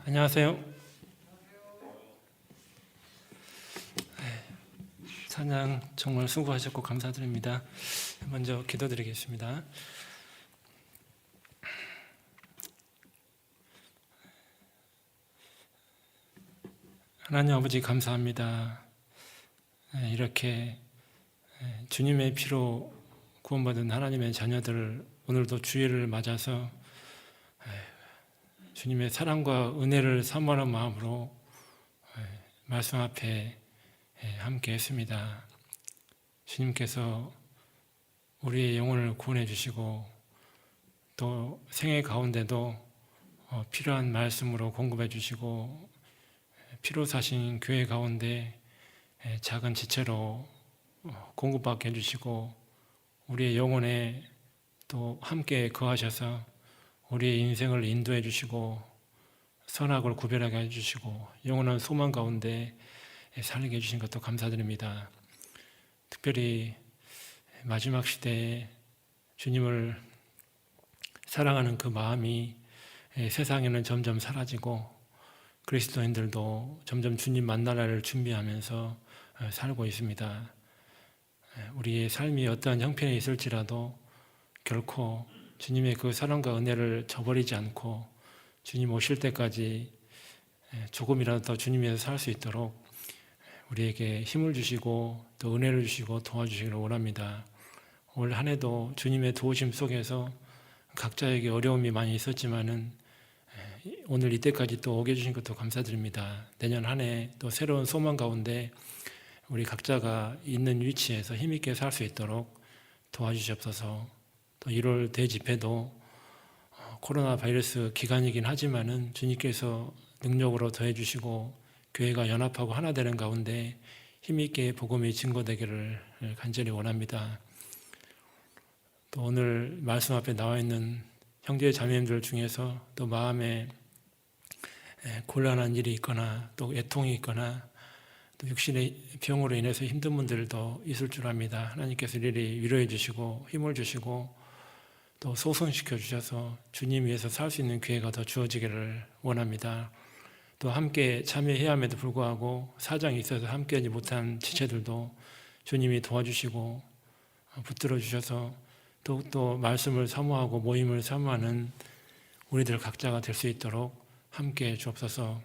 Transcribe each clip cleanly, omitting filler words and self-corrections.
안녕하세요. 찬양 정말 수고하셨고 감사드립니다. 먼저 기도드리겠습니다. 하나님 아버지 감사합니다. 이렇게 주님의 피로 구원받은 하나님의 자녀들 오늘도 주일을 맞아서 주님의 사랑과 은혜를 사모하는 마음으로 말씀 앞에 함께 했습니다. 주님께서 우리의 영혼을 구원해 주시고 또 생애 가운데도 필요한 말씀으로 공급해 주시고 피로 사신 교회 가운데 작은 지체로 공급받게 해주시고 우리의 영혼에 또 함께 거하셔서 우리의 인생을 인도해 주시고 선악을 구별하게 해주시고 영원한 소망 가운데 살게 해주신 것도 감사드립니다. 특별히 마지막 시대에 주님을 사랑하는 그 마음이 세상에는 점점 사라지고 그리스도인들도 점점 주님 만날 날을 준비하면서 살고 있습니다. 우리의 삶이 어떠한 형편에 있을지라도 결코 주님의 그 사랑과 은혜를 저버리지 않고 주님 오실 때까지 조금이라도 더 주님에서 살 수 있도록 우리에게 힘을 주시고 또 은혜를 주시고 도와주시기를 원합니다. 올 한 해도 주님의 도우심 속에서 각자에게 어려움이 많이 있었지만은 오늘 이때까지 또 오게 해주신 것도 감사드립니다. 내년 한 해 또 새로운 소망 가운데 우리 각자가 있는 위치에서 힘있게 살 수 있도록 도와주시옵소서. 또 1월 대집회도 코로나 바이러스 기간이긴 하지만은 주님께서 능력으로 더해주시고 교회가 연합하고 하나 되는 가운데 힘있게 복음이 증거되기를 간절히 원합니다. 또 오늘 말씀 앞에 나와 있는 형제 자매님들 중에서 또 마음에 곤란한 일이 있거나 또 애통이 있거나 또 육신의 병으로 인해서 힘든 분들도 있을 줄 압니다. 하나님께서 이리 위로해 주시고 힘을 주시고 또 소성시켜 주셔서 주님 위해서 살 수 있는 기회가 더 주어지기를 원합니다. 또 함께 참여해야 함에도 불구하고 사정이 있어서 함께하지 못한 지체들도 주님이 도와주시고 붙들어 주셔서 더욱더 말씀을 사모하고 모임을 사모하는 우리들 각자가 될 수 있도록 함께 주옵소서.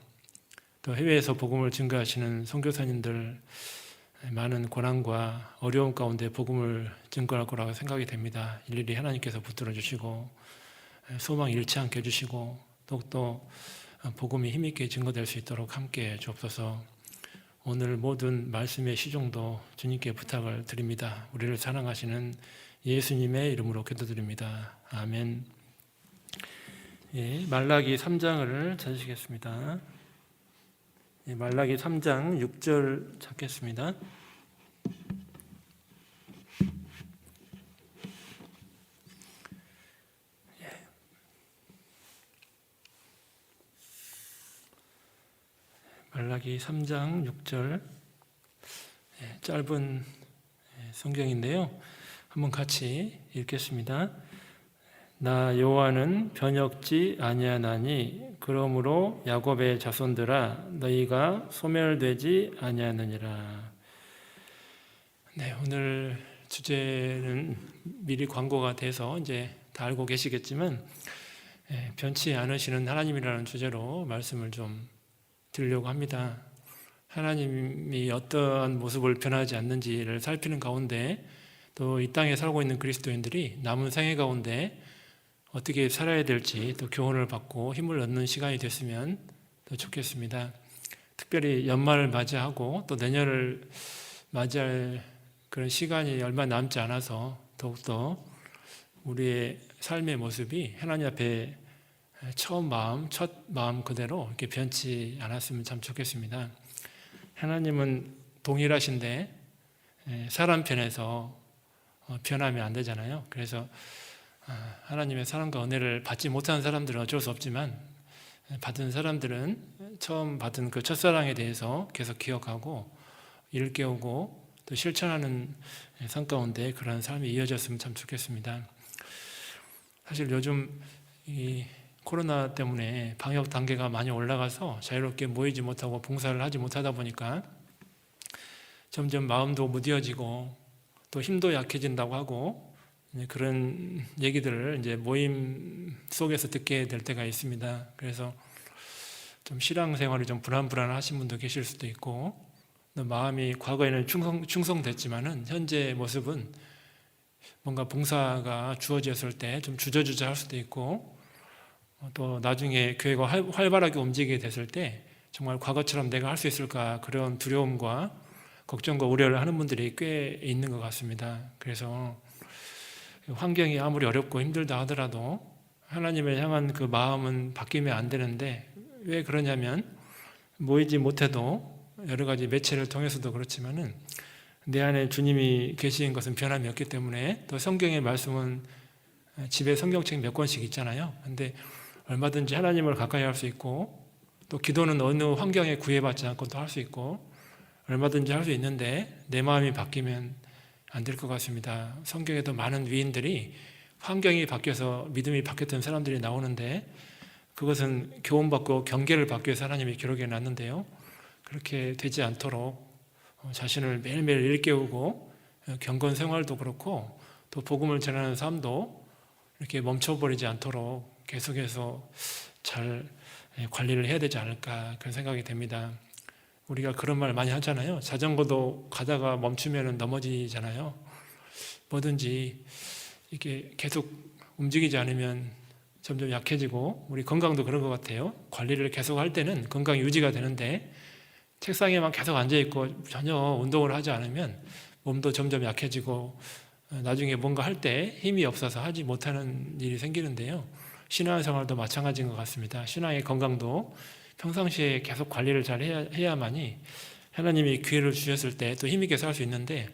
또 해외에서 복음을 증거하시는 선교사님들 많은 고난과 어려움 가운데 복음을 증거할 거라고 생각이 됩니다. 일일이 하나님께서 붙들어 주시고 소망 잃지 않게 해주시고 더욱더 복음이 힘있게 증거될 수 있도록 함께 주옵소서. 오늘 모든 말씀의 시종도 주님께 부탁을 드립니다. 우리를 사랑하시는 예수님의 이름으로 기도드립니다. 아멘. 말라기 3장을 찾으시겠습니다. 말라기 3장 6절 찾겠습니다. 말라기 3장 6절 짧은 성경인데요. 한번 같이 읽겠습니다. 나 여호와는 변혁지 아니하나니 그러므로 야곱의 자손들아 너희가 소멸되지 아니하느니라. 오늘 주제는 미리 광고가 돼서 이제 다 알고 계시겠지만 변치 않으시는 하나님이라는 주제로 말씀을 좀 드리려고 합니다. 하나님이 어떠한 모습을 변하지 않는지를 살피는 가운데 또 이 땅에 살고 있는 그리스도인들이 남은 생애 가운데 어떻게 살아야 될지 또 교훈을 받고 힘을 얻는 시간이 됐으면 더 좋겠습니다. 특별히 연말을 맞이하고 또 내년을 맞이할 그런 시간이 얼마 남지 않아서 더욱더 우리의 삶의 모습이 하나님 앞에 첫 마음 그대로 이렇게 변치 않았으면 참 좋겠습니다. 하나님은 동일하신데 사람 편에서 변하면 안 되잖아요. 그래서 하나님의 사랑과 은혜를 받지 못한 사람들은 어쩔 수 없지만 받은 사람들은 처음 받은 그 첫사랑에 대해서 계속 기억하고 일깨우고 또 실천하는 삶 가운데 그런 삶이 이어졌으면 참 좋겠습니다. 사실 요즘 이 코로나 때문에 방역 단계가 많이 올라가서 자유롭게 모이지 못하고 봉사를 하지 못하다 보니까 점점 마음도 무뎌지고 또 힘도 약해진다고 하고 그런 얘기들을 이제 모임 속에서 듣게 될 때가 있습니다. 그래서 좀 신앙생활이 좀 불안불안하신 분도 계실 수도 있고, 또 마음이 과거에는 충성됐지만은 현재 모습은 뭔가 봉사가 주어졌을 때 좀 주저주저할 수도 있고, 또 나중에 교회가 활발하게 움직이게 됐을 때 정말 과거처럼 내가 할 수 있을까, 그런 두려움과 걱정과 우려를 하는 분들이 꽤 있는 것 같습니다. 그래서 환경이 아무리 어렵고 힘들다 하더라도 하나님을 향한 그 마음은 바뀌면 안 되는데, 왜 그러냐면 모이지 못해도 여러 가지 매체를 통해서도 그렇지만은 내 안에 주님이 계신 것은 변함이 없기 때문에, 또 성경의 말씀은 집에 성경책 몇 권씩 있잖아요. 근데 얼마든지 하나님을 가까이 할 수 있고, 또 기도는 어느 환경에 구애받지 않고도 할 수 있고, 얼마든지 할 수 있는데 내 마음이 바뀌면 안 될 것 같습니다. 성경에도 많은 위인들이 환경이 바뀌어서 믿음이 바뀌었던 사람들이 나오는데, 그것은 교훈받고 경계를 받기 위해서 하나님이 기록해 놨는데요, 그렇게 되지 않도록 자신을 매일매일 일깨우고, 경건 생활도 그렇고 또 복음을 전하는 삶도 이렇게 멈춰버리지 않도록 계속해서 잘 관리를 해야 되지 않을까, 그런 생각이 됩니다. 우리가 그런 말 많이 하잖아요. 자전거도 가다가 멈추면 넘어지잖아요. 뭐든지 이게 계속 움직이지 않으면 점점 약해지고, 우리 건강도 그런 것 같아요. 관리를 계속 할 때는 건강이 유지가 되는데, 책상에만 계속 앉아있고 전혀 운동을 하지 않으면 몸도 점점 약해지고, 나중에 뭔가 할 때 힘이 없어서 하지 못하는 일이 생기는데요, 신앙생활도 마찬가지인 것 같습니다. 신앙의 건강도 평상시에 계속 관리를 잘 해야만이 하나님이 기회를 주셨을 때 또 힘있게 살 수 있는데,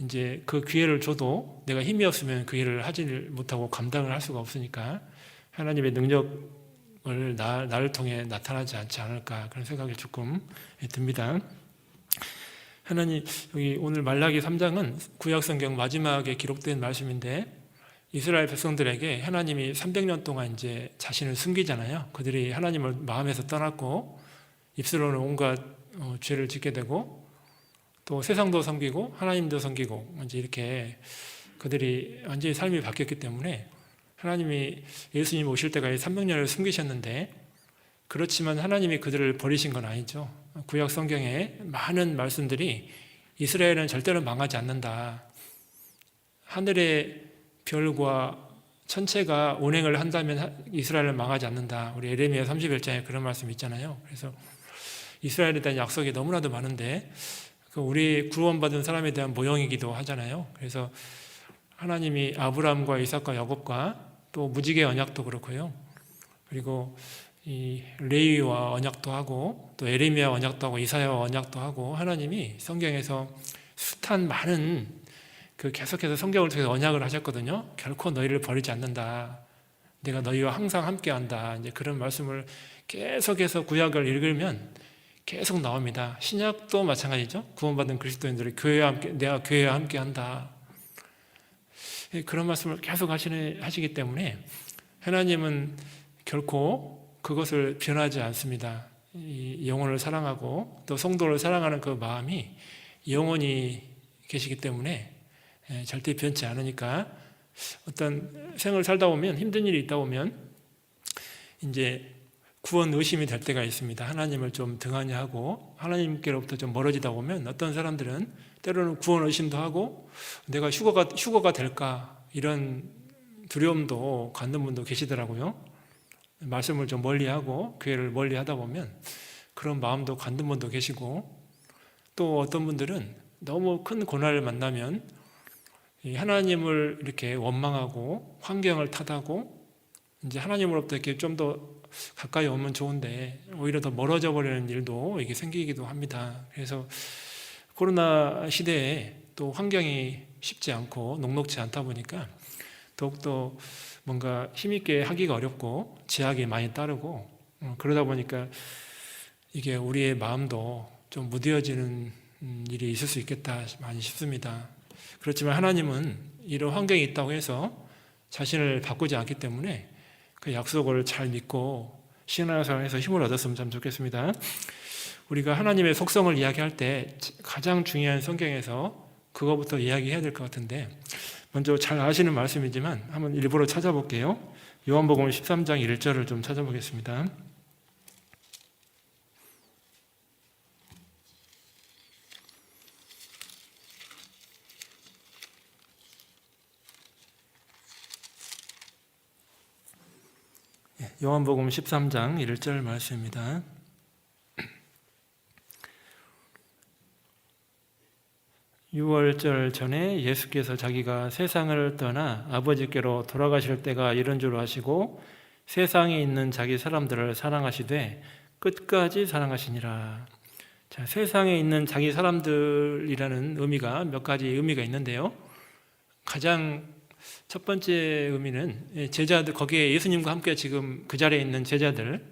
이제 그 기회를 줘도 내가 힘이 없으면 그 일을 하지 못하고 감당을 할 수가 없으니까 하나님의 능력을 나를 통해 나타나지 않지 않을까, 그런 생각이 조금 듭니다. 하나님, 여기 오늘 말라기 3장은 구약성경 마지막에 기록된 말씀인데, 이스라엘 백성들에게 하나님이 300년 동안 이제 자신을 숨기잖아요. 그들이 하나님을 마음에서 떠났고 입술로는 온갖 죄를 짓게 되고, 또 세상도 섬기고 하나님도 섬기고, 이제 이렇게 그들이 완전히 삶이 바뀌었기 때문에 하나님이 예수님 오실 때까지 300년을 숨기셨는데, 그렇지만 하나님이 그들을 버리신 건 아니죠. 구약 성경에 많은 말씀들이 이스라엘은 절대로 망하지 않는다, 하늘의 별과 천체가 운행을 한다면 이스라엘은 망하지 않는다, 우리 에레미야 31장에 그런 말씀 있잖아요. 그래서 이스라엘에 대한 약속이 너무나도 많은데, 우리 구원받은 사람에 대한 모형이기도 하잖아요. 그래서 하나님이 아브라함과 이삭과 야곱과 또 무지개 언약도 그렇고요, 그리고 이 레위와 언약도 하고 또 에레미야 언약도 하고 이사야와 언약도 하고, 하나님이 성경에서 숱한 많은 계속해서 성경을 통해서 언약을 하셨거든요. 결코 너희를 버리지 않는다, 내가 너희와 항상 함께한다, 이제 그런 말씀을 계속해서 구약을 읽으면 계속 나옵니다. 신약도 마찬가지죠. 구원받은 그리스도인들이 내가 교회와 함께한다, 그런 말씀을 계속 하시기 때문에 하나님은 결코 그것을 변하지 않습니다. 이 영혼을 사랑하고 또 성도를 사랑하는 그 마음이 영원히 계시기 때문에 절대 변치 않으니까, 어떤 생을 살다 보면 힘든 일이 있다 보면 이제 구원 의심이 될 때가 있습니다. 하나님을 좀 등한히 하고 하나님께로부터 좀 멀어지다 보면 어떤 사람들은 때로는 구원 의심도 하고 내가 휴거가 될까, 이런 두려움도 갖는 분도 계시더라고요. 말씀을 좀 멀리하고 교회를 멀리하다 보면 그런 마음도 갖는 분도 계시고, 또 어떤 분들은 너무 큰 고난을 만나면 하나님을 이렇게 원망하고 환경을 탓하고, 이제 하나님으로부터 이렇게 좀 더 가까이 오면 좋은데 오히려 더 멀어져 버리는 일도 이게 생기기도 합니다. 그래서 코로나 시대에 또 환경이 쉽지 않고 녹록지 않다 보니까 더욱더 뭔가 힘있게 하기가 어렵고 제약이 많이 따르고, 그러다 보니까 이게 우리의 마음도 좀 무뎌지는 일이 있을 수 있겠다 많이 싶습니다. 그렇지만 하나님은 이런 환경이 있다고 해서 자신을 바꾸지 않기 때문에 그 약속을 잘 믿고 신앙생활에서 힘을 얻었으면 참 좋겠습니다. 우리가 하나님의 속성을 이야기할 때 가장 중요한 성경에서 그거부터 이야기해야 될 것 같은데, 먼저 잘 아시는 말씀이지만 한번 일부러 찾아볼게요. 요한복음 13장 1절을 좀 찾아보겠습니다. 요한복음 13장 1절 말씀입니다. 유월절 전에 예수께서 자기가 세상을 떠나 아버지께로 돌아가실 때가 이른 줄 아시고 세상에 있는 자기 사람들을 사랑하시되 끝까지 사랑하시니라. 자, 세상에 있는 자기 사람들이라는 의미가 몇 가지 의미가 있는데요. 가장 첫 번째 의미는 제자들, 거기에 예수님과 함께 지금 그 자리에 있는 제자들,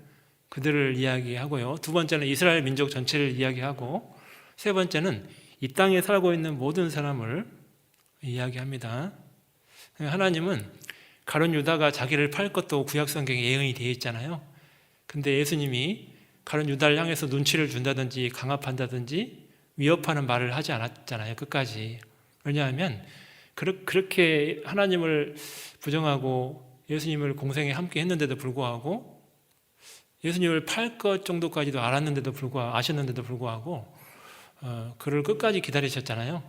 그들을 이야기하고요. 두 번째는 이스라엘 민족 전체를 이야기하고, 세 번째는 이 땅에 살고 있는 모든 사람을 이야기합니다. 하나님은 가룟 유다가 자기를 팔 것도 구약 성경에 예언이 되어 있잖아요. 근데 예수님이 가룟 유다를 향해서 눈치를 준다든지 강압한다든지 위협하는 말을 하지 않았잖아요. 끝까지. 왜냐하면 그렇게 하나님을 부정하고 예수님을 공생에 함께 했는데도 불구하고, 예수님을 팔 것 정도까지도 알았는데도 불구하고, 아셨는데도 불구하고 그를 끝까지 기다리셨잖아요.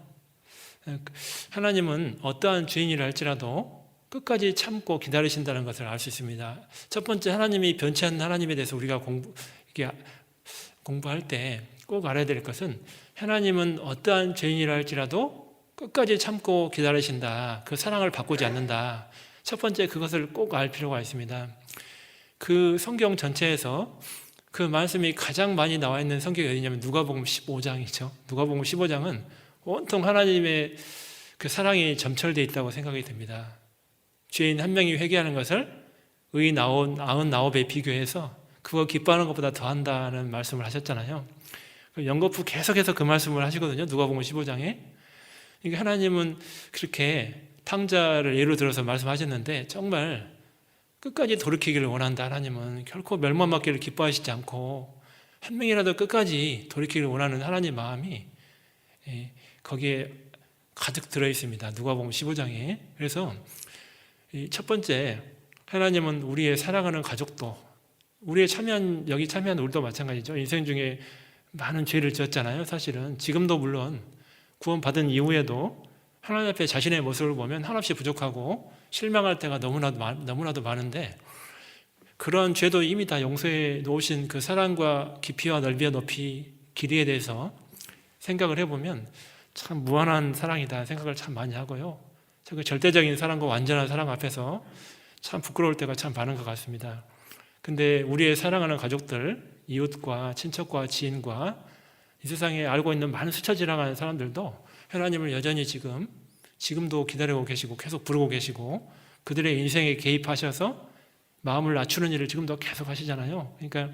하나님은 어떠한 죄인이라 할지라도 끝까지 참고 기다리신다는 것을 알 수 있습니다. 첫 번째, 하나님이 변치 않는 하나님에 대해서 우리가 공부할 때 꼭 알아야 될 것은, 하나님은 어떠한 죄인이라 할지라도 끝까지 참고 기다리신다. 그 사랑을 바꾸지 않는다. 첫 번째, 그것을 꼭 알 필요가 있습니다. 그 성경 전체에서 그 말씀이 가장 많이 나와 있는 성경이 어디냐면 누가복음 15장이죠. 누가복음 15장은 온통 하나님의 그 사랑이 점철되어 있다고 생각이 됩니다. 죄인 한 명이 회개하는 것을 의인 99에 비교해서 그거 기뻐하는 것보다 더한다는 말씀을 하셨잖아요. 연거푸 계속해서 그 말씀을 하시거든요. 누가복음 15장에. 그러니까 하나님은 그렇게 탕자를 예로 들어서 말씀하셨는데, 정말 끝까지 돌이키기를 원한다. 하나님은 결코 멸망받기를 기뻐하시지 않고 한 명이라도 끝까지 돌이키기를 원하는 하나님 마음이 거기에 가득 들어 있습니다. 누가복음 15장에. 그래서 첫 번째, 하나님은 우리의 사랑하는 가족도, 우리의 여기 참여한 우리도 마찬가지죠. 인생 중에 많은 죄를 지었잖아요. 사실은 지금도 물론 구원받은 이후에도 하나님 앞에 자신의 모습을 보면 한없이 부족하고 실망할 때가 너무나도 많은데, 그런 죄도 이미 다 용서해 놓으신 그 사랑과 깊이와 넓이와 높이, 길이에 대해서 생각을 해보면 참 무한한 사랑이다 생각을 참 많이 하고요. 그 절대적인 사랑과 완전한 사랑 앞에서 참 부끄러울 때가 참 많은 것 같습니다. 근데 우리의 사랑하는 가족들, 이웃과 친척과 지인과 이 세상에 알고 있는 많은 스쳐 지나가는 사람들도 하나님을 여전히 지금도 기다리고 계시고 계속 부르고 계시고, 그들의 인생에 개입하셔서 마음을 낮추는 일을 지금도 계속 하시잖아요. 그러니까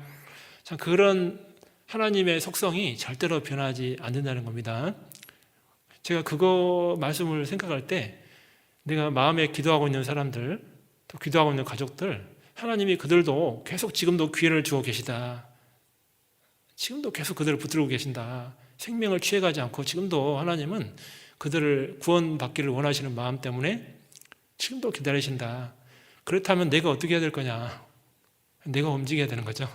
참 그런 하나님의 속성이 절대로 변하지 않는다는 겁니다. 제가 그거 말씀을 생각할 때, 내가 마음에 기도하고 있는 사람들, 또 기도하고 있는 가족들, 하나님이 그들도 계속 지금도 기회를 주고 계시다. 지금도 계속 그들을 붙들고 계신다. 생명을 취해가지 않고 지금도 하나님은 그들을 구원받기를 원하시는 마음 때문에 지금도 기다리신다. 그렇다면 내가 어떻게 해야 될 거냐? 내가 움직여야 되는 거죠.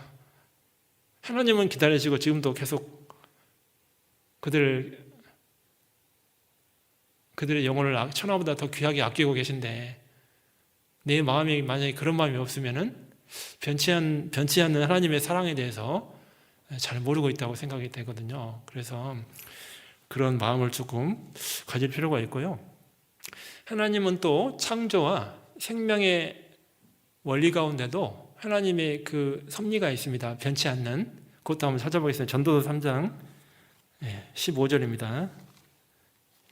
하나님은 기다리시고 지금도 계속 그들의 영혼을 천하보다 더 귀하게 아끼고 계신데, 내 마음이 만약에 그런 마음이 없으면은 변치 않는 하나님의 사랑에 대해서 잘 모르고 있다고 생각이 되거든요. 그래서 그런 마음을 조금 가질 필요가 있고요. 하나님은 또 창조와 생명의 원리 가운데도 하나님의 그 섭리가 있습니다. 변치 않는. 그것도 한번 찾아보겠습니다. 전도서 3장 15절입니다.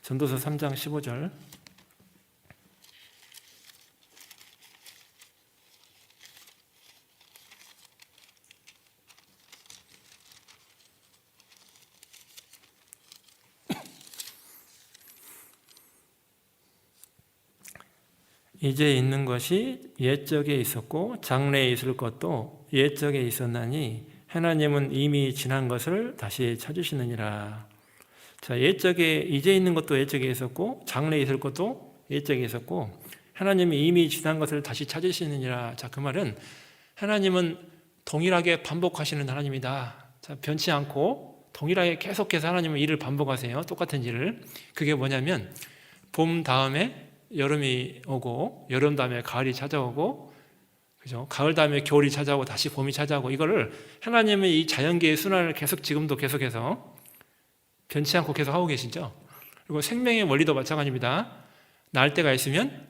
전도서 3장 15절. 이제 있는 것이 옛적에 있었고 장래에 있을 것도 옛적에 있었나니 하나님은 이미 지난 것을 다시 찾으시느니라. 자, 옛적에 이제 있는 것도 옛적에 있었고 장래에 있을 것도 옛적에 있었고 하나님이 이미 지난 것을 다시 찾으시느니라. 자, 그 말은 하나님은 동일하게 반복하시는 하나님이다. 자, 변치 않고 동일하게 계속해서 하나님은 일을 반복하세요. 똑같은 일을. 그게 뭐냐면 봄 다음에 여름이 오고 여름 다음에 가을이 찾아오고 그죠? 가을 다음에 겨울이 찾아오고 다시 봄이 찾아오고 이거를 하나님의 이 자연계의 순환을 계속 지금도 계속해서 변치 않고 계속 하고 계시죠. 그리고 생명의 원리도 마찬가지입니다. 날 때가 있으면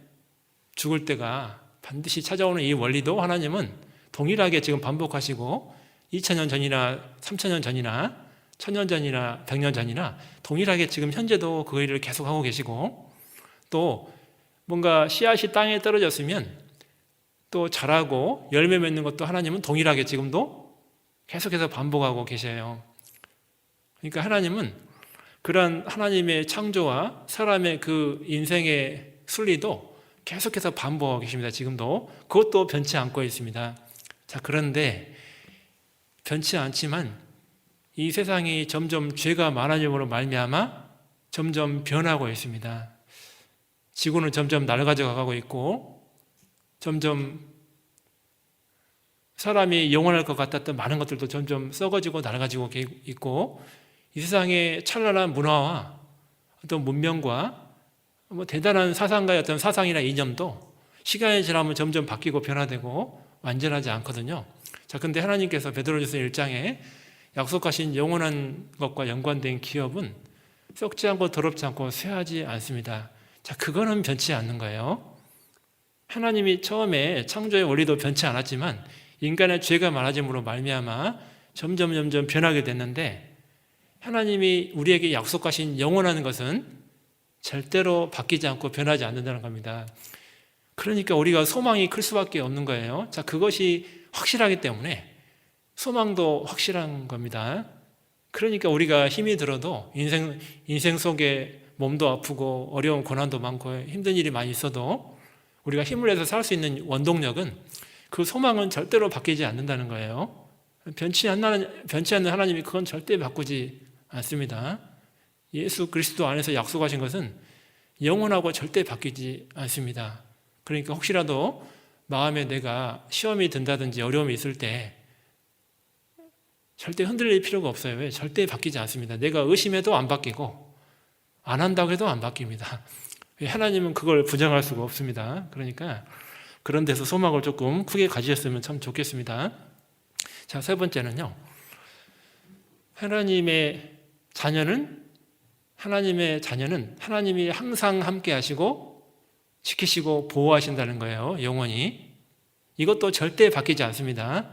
죽을 때가 반드시 찾아오는 이 원리도 하나님은 동일하게 지금 반복하시고 2000년 전이나 3000년 전이나 1000년 전이나 100년 전이나 동일하게 지금 현재도 그 일을 계속하고 계시고 또 뭔가 씨앗이 땅에 떨어졌으면 또 자라고 열매 맺는 것도 하나님은 동일하게 지금도 계속해서 반복하고 계셔요. 그러니까 하나님은 그런 하나님의 창조와 사람의 그 인생의 순리도 계속해서 반복하고 계십니다. 지금도. 그것도 변치 않고 있습니다. 자, 그런데 변치 않지만 이 세상이 점점 죄가 많아짐으로 말미암아 점점 변하고 있습니다. 지구는 점점 낡아져 가고 있고 점점 사람이 영원할 것 같았던 많은 것들도 점점 썩어지고 낡아지고 있고 이 세상의 찬란한 문화와 어떤 문명과 대단한 사상가의 어떤 사상이나 이념도 시간이 지나면 점점 바뀌고 변화되고 완전하지 않거든요. 자, 근데 하나님께서 베드로전서 1장에 약속하신 영원한 것과 연관된 기업은 썩지 않고 더럽지 않고 쇠하지 않습니다. 자, 그거는 변치 않는 거예요. 하나님이 처음에 창조의 원리도 변치 않았지만 인간의 죄가 많아짐으로 말미암아 점점 변하게 됐는데 하나님이 우리에게 약속하신 영원한 것은 절대로 바뀌지 않고 변하지 않는다는 겁니다. 그러니까 우리가 소망이 클 수밖에 없는 거예요. 자, 그것이 확실하기 때문에 소망도 확실한 겁니다. 그러니까 우리가 힘이 들어도 인생 속에 몸도 아프고 어려운 고난도 많고 힘든 일이 많이 있어도 우리가 힘을 내서 살 수 있는 원동력은 그 소망은 절대로 바뀌지 않는다는 거예요. 변치 않는 하나님이 그건 절대 바꾸지 않습니다. 예수 그리스도 안에서 약속하신 것은 영원하고 절대 바뀌지 않습니다. 그러니까 혹시라도 마음에 내가 시험이 든다든지 어려움이 있을 때 절대 흔들릴 필요가 없어요. 왜? 절대 바뀌지 않습니다. 내가 의심해도 안 바뀌고 안 한다고 해도 안 바뀝니다. 하나님은 그걸 부정할 수가 없습니다. 그러니까 그런 데서 소망을 조금 크게 가지셨으면 참 좋겠습니다. 자, 세 번째는요. 하나님의 자녀는 하나님이 항상 함께 하시고 지키시고 보호하신다는 거예요. 영원히. 이것도 절대 바뀌지 않습니다.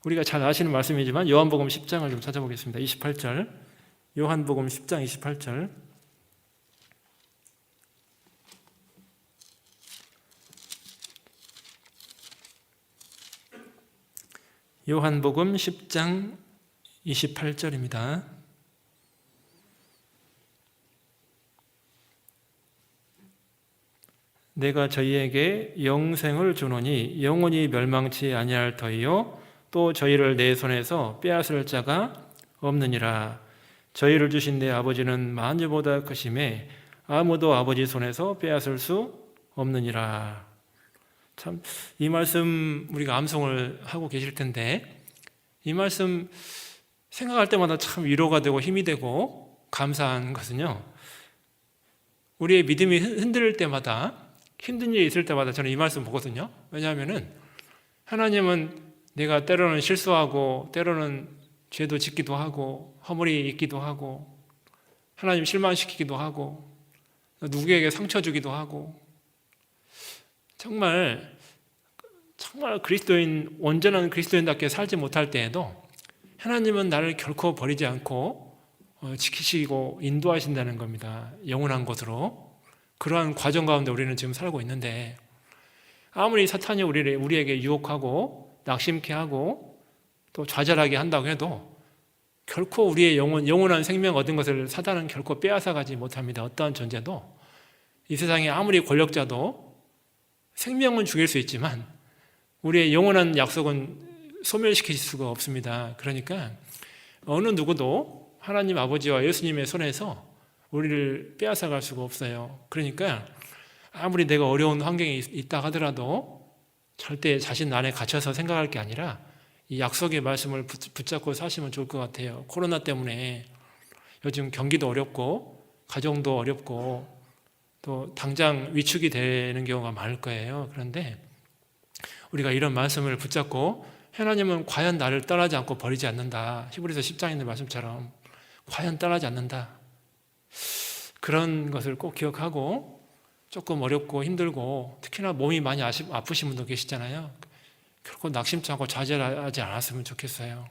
우리가 잘 아시는 말씀이지만 요한복음 10장을 좀 찾아보겠습니다. 28절. 요한복음 10장 28절. 요한복음 10장 28절입니다. 내가 저희에게 영생을 주노니 영원히 멸망치 아니할 터이요 또 저희를 내 손에서 빼앗을 자가 없느니라. 저희를 주신 내 아버지는 만유보다 크심에 아무도 아버지 손에서 빼앗을 수 없느니라. 참, 이 말씀 우리가 암송을 하고 계실 텐데 이 말씀 생각할 때마다 참 위로가 되고 힘이 되고 감사한 것은요, 우리의 믿음이 흔들릴 때마다 힘든 일이 있을 때마다 저는 이 말씀 보거든요. 왜냐하면은 하나님은 내가 때로는 실수하고 때로는 죄도 짓기도 하고 허물이 있기도 하고 하나님 실망시키기도 하고 누구에게 상처 주기도 하고 정말 온전한 그리스도인답게 살지 못할 때에도 하나님은 나를 결코 버리지 않고 지키시고 인도하신다는 겁니다. 영원한 곳으로. 그러한 과정 가운데 우리는 지금 살고 있는데 아무리 사탄이 우리에게 유혹하고 낙심케 하고 또 좌절하게 한다고 해도 결코 우리의 영원한 생명 얻은 것을 사단은 결코 빼앗아가지 못합니다. 어떠한 존재도 이 세상에 아무리 권력자도 생명은 죽일 수 있지만 우리의 영원한 약속은 소멸시킬 수가 없습니다. 그러니까 어느 누구도 하나님 아버지와 예수님의 손에서 우리를 빼앗아갈 수가 없어요. 그러니까 아무리 내가 어려운 환경에 있다 하더라도 절대 자신 안에 갇혀서 생각할 게 아니라 이 약속의 말씀을 붙잡고 사시면 좋을 것 같아요. 코로나 때문에 요즘 경기도 어렵고 가정도 어렵고 또 당장 위축이 되는 경우가 많을 거예요. 그런데 우리가 이런 말씀을 붙잡고 하나님은 과연 나를 떠나지 않고 버리지 않는다. 히브리서 10장에 있는 말씀처럼 과연 떠나지 않는다. 그런 것을 꼭 기억하고 조금 어렵고 힘들고 특히나 몸이 많이 아프신 분도 계시잖아요. 결코 낙심치 않고 좌절하지 않았으면 좋겠어요.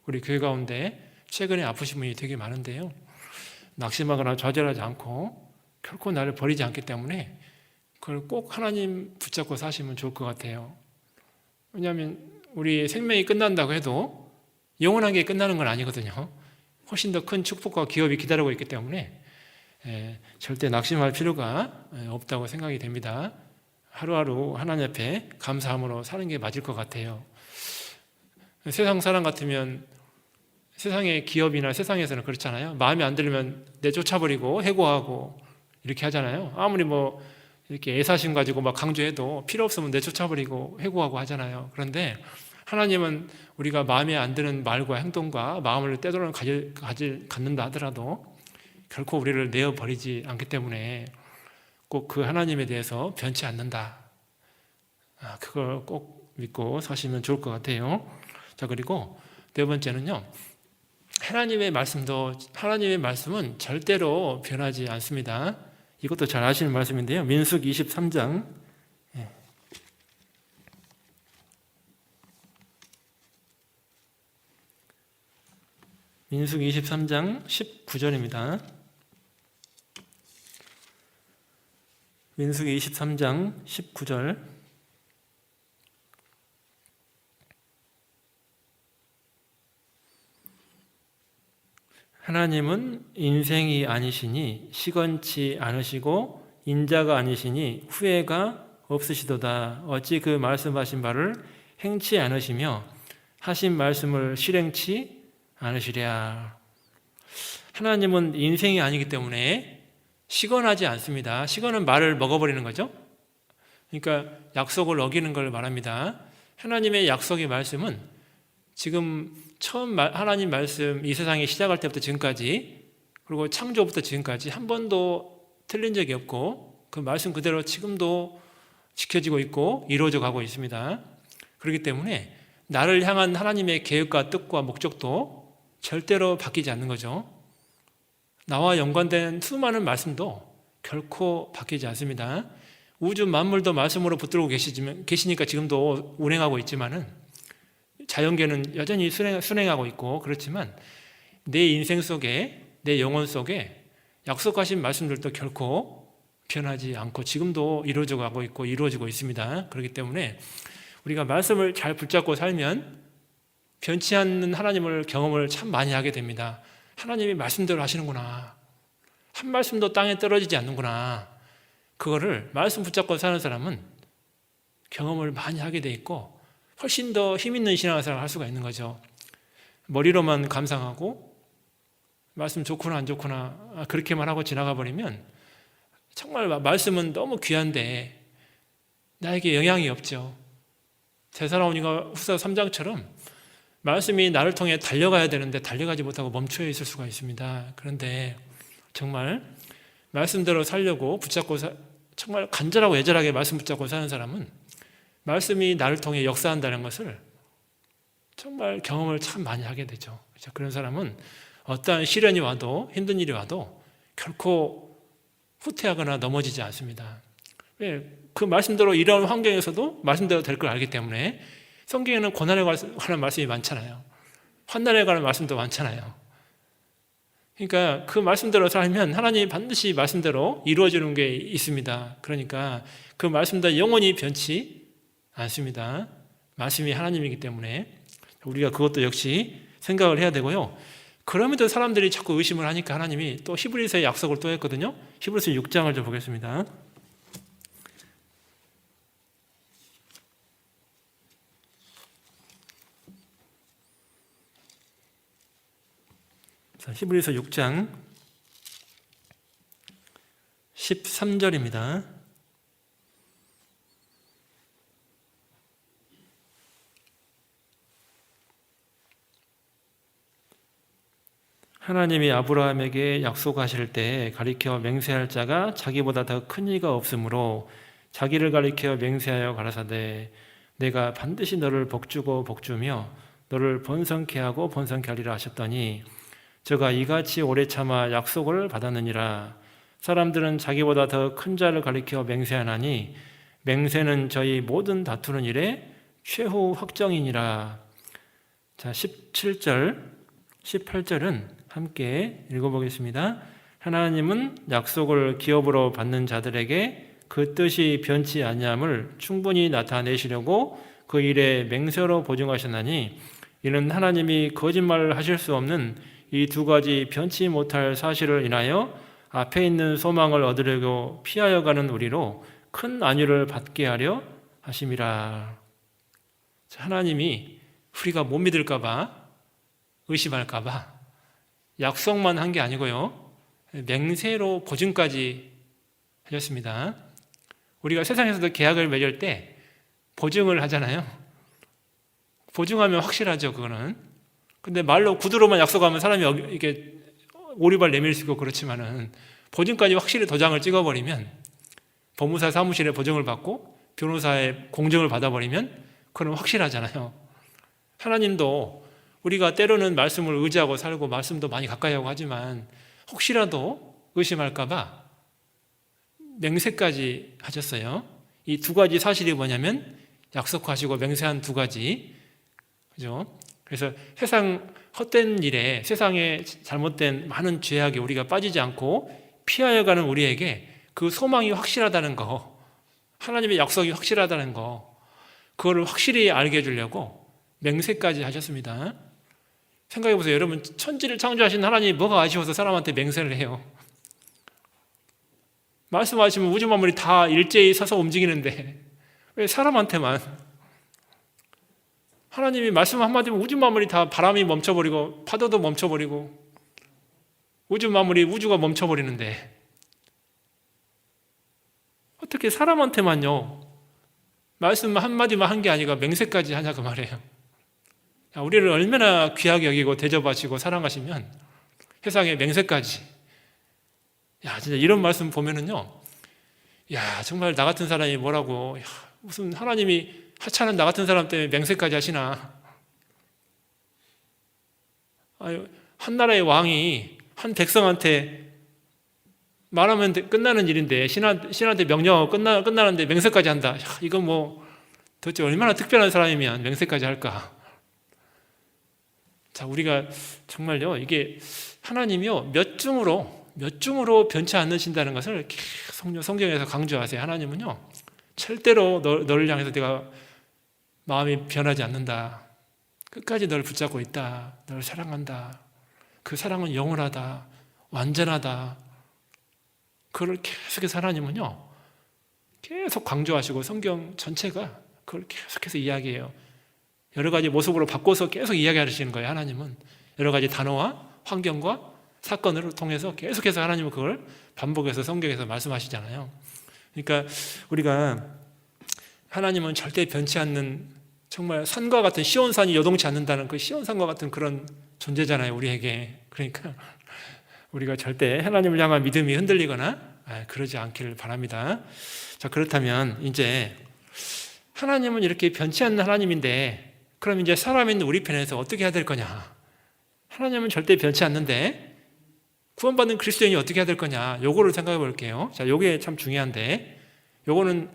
우리 교회 가운데 최근에 아프신 분이 되게 많은데요. 낙심하거나 좌절하지 않고 결코 나를 버리지 않기 때문에 그걸 꼭 하나님 붙잡고 사시면 좋을 것 같아요. 왜냐하면 우리 생명이 끝난다고 해도 영원한 게 끝나는 건 아니거든요. 훨씬 더 큰 축복과 기업이 기다리고 있기 때문에 절대 낙심할 필요가 없다고 생각이 됩니다. 하루하루 하나님 앞에 감사함으로 사는 게 맞을 것 같아요. 세상 사람 같으면 세상의 기업이나 세상에서는 그렇잖아요. 마음에 안 들면 내쫓아버리고 해고하고 이렇게 하잖아요. 아무리 뭐 이렇게 애사심 가지고 막 강조해도 필요 없으면 내쫓아버리고 해고하고 하잖아요. 그런데 하나님은 우리가 마음에 안 드는 말과 행동과 마음을 때로는 갖는다 하더라도 결코 우리를 내어버리지 않기 때문에 꼭 그 하나님에 대해서 변치 않는다. 그걸 꼭 믿고 사시면 좋을 것 같아요. 자, 그리고 네 번째는요. 하나님의 말씀은 절대로 변하지 않습니다. 이것도 잘 아시는 말씀인데요. 민수기 23장 민수기 23장 19절입니다. 민수기 23장 19절 하나님은 인생이 아니시니 시건치 않으시고 인자가 아니시니 후회가 없으시도다. 어찌 그 말씀하신 바를 행치 않으시며 하신 말씀을 실행치 않으시랴. 하나님은 인생이 아니기 때문에 시건하지 않습니다. 시건은 말을 먹어버리는 거죠. 그러니까 약속을 어기는 걸 말합니다. 하나님의 약속의 말씀은 지금 처음 하나님 말씀 이 세상이 시작할 때부터 지금까지 그리고 창조부터 지금까지 한 번도 틀린 적이 없고 그 말씀 그대로 지금도 지켜지고 있고 이루어져 가고 있습니다. 그렇기 때문에 나를 향한 하나님의 계획과 뜻과 목적도 절대로 바뀌지 않는 거죠. 나와 연관된 수많은 말씀도 결코 바뀌지 않습니다. 우주 만물도 말씀으로 붙들고 계시니까 지금도 운행하고 있지만은 자연계는 여전히 순행하고 있고 그렇지만 내 인생 속에 내 영혼 속에 약속하신 말씀들도 결코 변하지 않고 지금도 이루어져 가고 있고 이루어지고 있습니다. 그렇기 때문에 우리가 말씀을 잘 붙잡고 살면 변치 않는 하나님을 경험을 참 많이 하게 됩니다. 하나님이 말씀대로 하시는구나. 한 말씀도 땅에 떨어지지 않는구나. 그거를 말씀 붙잡고 사는 사람은 경험을 많이 하게 돼 있고 훨씬 더 힘있는 신앙생활을 할 수가 있는 거죠. 머리로만 감상하고 말씀 좋구나 안 좋구나 그렇게만 하고 지나가 버리면 정말 말씀은 너무 귀한데 나에게 영향이 없죠. 데살로니가 후서 3장처럼 말씀이 나를 통해 달려가야 되는데 달려가지 못하고 멈춰 있을 수가 있습니다. 그런데 정말 말씀대로 살려고 붙잡고 정말 간절하고 애절하게 말씀 붙잡고 사는 사람은 말씀이 나를 통해 역사한다는 것을 정말 경험을 참 많이 하게 되죠. 그렇죠? 그런 사람은 어떠한 시련이 와도 힘든 일이 와도 결코 후퇴하거나 넘어지지 않습니다. 왜? 그 말씀대로 이런 환경에서도 말씀대로 될 걸 알기 때문에 성경에는 고난에 관한 말씀이 많잖아요. 환난에 관한 말씀도 많잖아요. 그러니까 그 말씀대로 살면 하나님이 반드시 말씀대로 이루어지는 게 있습니다. 그러니까 그 말씀도 영원히 변치 않습니다. 말씀이 하나님이기 때문에 우리가 그것도 역시 생각을 해야 되고요. 그럼에도 사람들이 자꾸 의심을 하니까 하나님이 또 히브리서의 약속을 또 했거든요. 히브리서 6장을 좀 보겠습니다. 히브리서 6장 13절입니다. 하나님이 아브라함에게 약속하실 때 가리켜 맹세할 자가 자기보다 더 큰 이가 없으므로 자기를 가리켜 맹세하여 가라사대 내가 반드시 너를 복주고 복주며 너를 번성케 하고 번성케 하리라 하셨더니 저가 이같이 오래 참아 약속을 받았느니라. 사람들은 자기보다 더 큰 자를 가리켜 맹세하나니 맹세는 저희 모든 다투는 일에 최후 확정이니라. 자, 17절 18절은 함께 읽어보겠습니다. 하나님은 약속을 기업으로 받는 자들에게 그 뜻이 변치 아니함을 충분히 나타내시려고 그 일에 맹세로 보증하셨나니 이는 하나님이 거짓말을 하실 수 없는 이 두 가지 변치 못할 사실을 인하여 앞에 있는 소망을 얻으려고 피하여 가는 우리로 큰 안위를 받게 하려 하심이라. 하나님이 우리가 못 믿을까 봐, 의심할까 봐 약속만 한 게 아니고요, 맹세로 보증까지 하셨습니다. 우리가 세상에서도 계약을 맺을 때 보증을 하잖아요. 보증하면 확실하죠, 그거는. 근데 말로 구두로만 약속하면 사람이 이게 오리발 내밀 수 있고 그렇지만은 보증까지 확실히 도장을 찍어버리면, 법무사 사무실에 보증을 받고 변호사의 공증을 받아버리면 그건 확실하잖아요. 하나님도 우리가 때로는 말씀을 의지하고 살고 말씀도 많이 가까이 하고 하지만 혹시라도 의심할까 봐 맹세까지 하셨어요. 이 두 가지 사실이 뭐냐면 약속하시고 맹세한 두 가지, 그죠? 그래서 세상 헛된 일에, 세상에 잘못된 많은 죄악에 우리가 빠지지 않고 피하여 가는 우리에게 그 소망이 확실하다는 거, 하나님의 약속이 확실하다는 거, 그거를 확실히 알게 해주려고 맹세까지 하셨습니다. 생각해 보세요. 여러분, 천지를 창조하신 하나님이 뭐가 아쉬워서 사람한테 맹세를 해요? 말씀하시면 우주 만물이 다 일제히 서서 움직이는데 왜 사람한테만? 하나님이 말씀 한마디면 우주 만물이 다 바람이 멈춰버리고 파도도 멈춰버리고 우주 만물이, 우주가 멈춰버리는데 어떻게 사람한테만요 말씀 한마디만 한 게 아니라 맹세까지 하냐 그 말이에요. 우리를 얼마나 귀하게 여기고 대접하시고 사랑하시면 세상에 맹세까지. 진짜 이런 말씀 보면은요, 정말 나 같은 사람이 뭐라고, 무슨 하나님이 하찮은 나 같은 사람 때문에 맹세까지 하시나. 한 나라의 왕이 한 백성한테 말하면 끝나는 일인데, 신한테 명령하고 끝나는데 맹세까지 한다. 이건 뭐 도대체 얼마나 특별한 사람이면 맹세까지 할까. 자, 우리가 정말요, 이게 하나님이요, 몇 중으로 변치 않으신다는 것을 계속 성경에서 강조하세요. 하나님은요, 절대로 너를 향해서 내가 마음이 변하지 않는다. 끝까지 너를 붙잡고 있다. 너를 사랑한다. 그 사랑은 영원하다. 완전하다. 그걸 계속해서 하나님은요, 계속 강조하시고 성경 전체가 그걸 계속해서 이야기해요. 여러 가지 모습으로 바꿔서 계속 이야기하시는 거예요. 하나님은 여러 가지 단어와 환경과 사건을 통해서 계속해서 하나님은 그걸 반복해서 성경에서 말씀하시잖아요. 그러니까 우리가 하나님은 절대 변치 않는, 정말 산과 같은, 시온산이 요동치 않는다는 그 시온산과 같은 그런 존재잖아요, 우리에게. 그러니까 우리가 절대 하나님을 향한 믿음이 흔들리거나 그러지 않기를 바랍니다. 자, 그렇다면 이제 하나님은 이렇게 변치 않는 하나님인데, 그럼 이제 사람인 우리 편에서 어떻게 해야 될 거냐? 하나님은 절대 변치 않는데 구원받는 그리스도인이 어떻게 해야 될 거냐? 요거를 생각해 볼게요. 자, 요게 참 중요한데, 요거는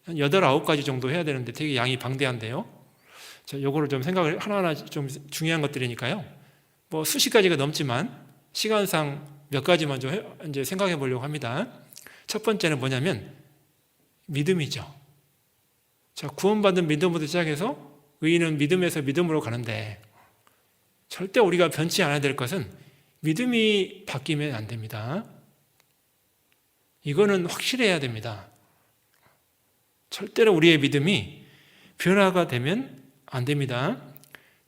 한 8, 9가지 정도 해야 되는데 되게 양이 방대한데요. 자, 요거를 좀 생각을 하나하나 좀 중요한 것들이니까요. 뭐 수십 가지가 넘지만 시간상 몇 가지만 좀 이제 생각해 보려고 합니다. 첫 번째는 뭐냐면 믿음이죠. 자, 구원받은 믿음부터 시작해서 의인은 믿음에서 믿음으로 가는데 절대 우리가 변치 않아야 될 것은 믿음이 바뀌면 안 됩니다. 이거는 확실해야 됩니다. 절대로 우리의 믿음이 변화가 되면 안 됩니다.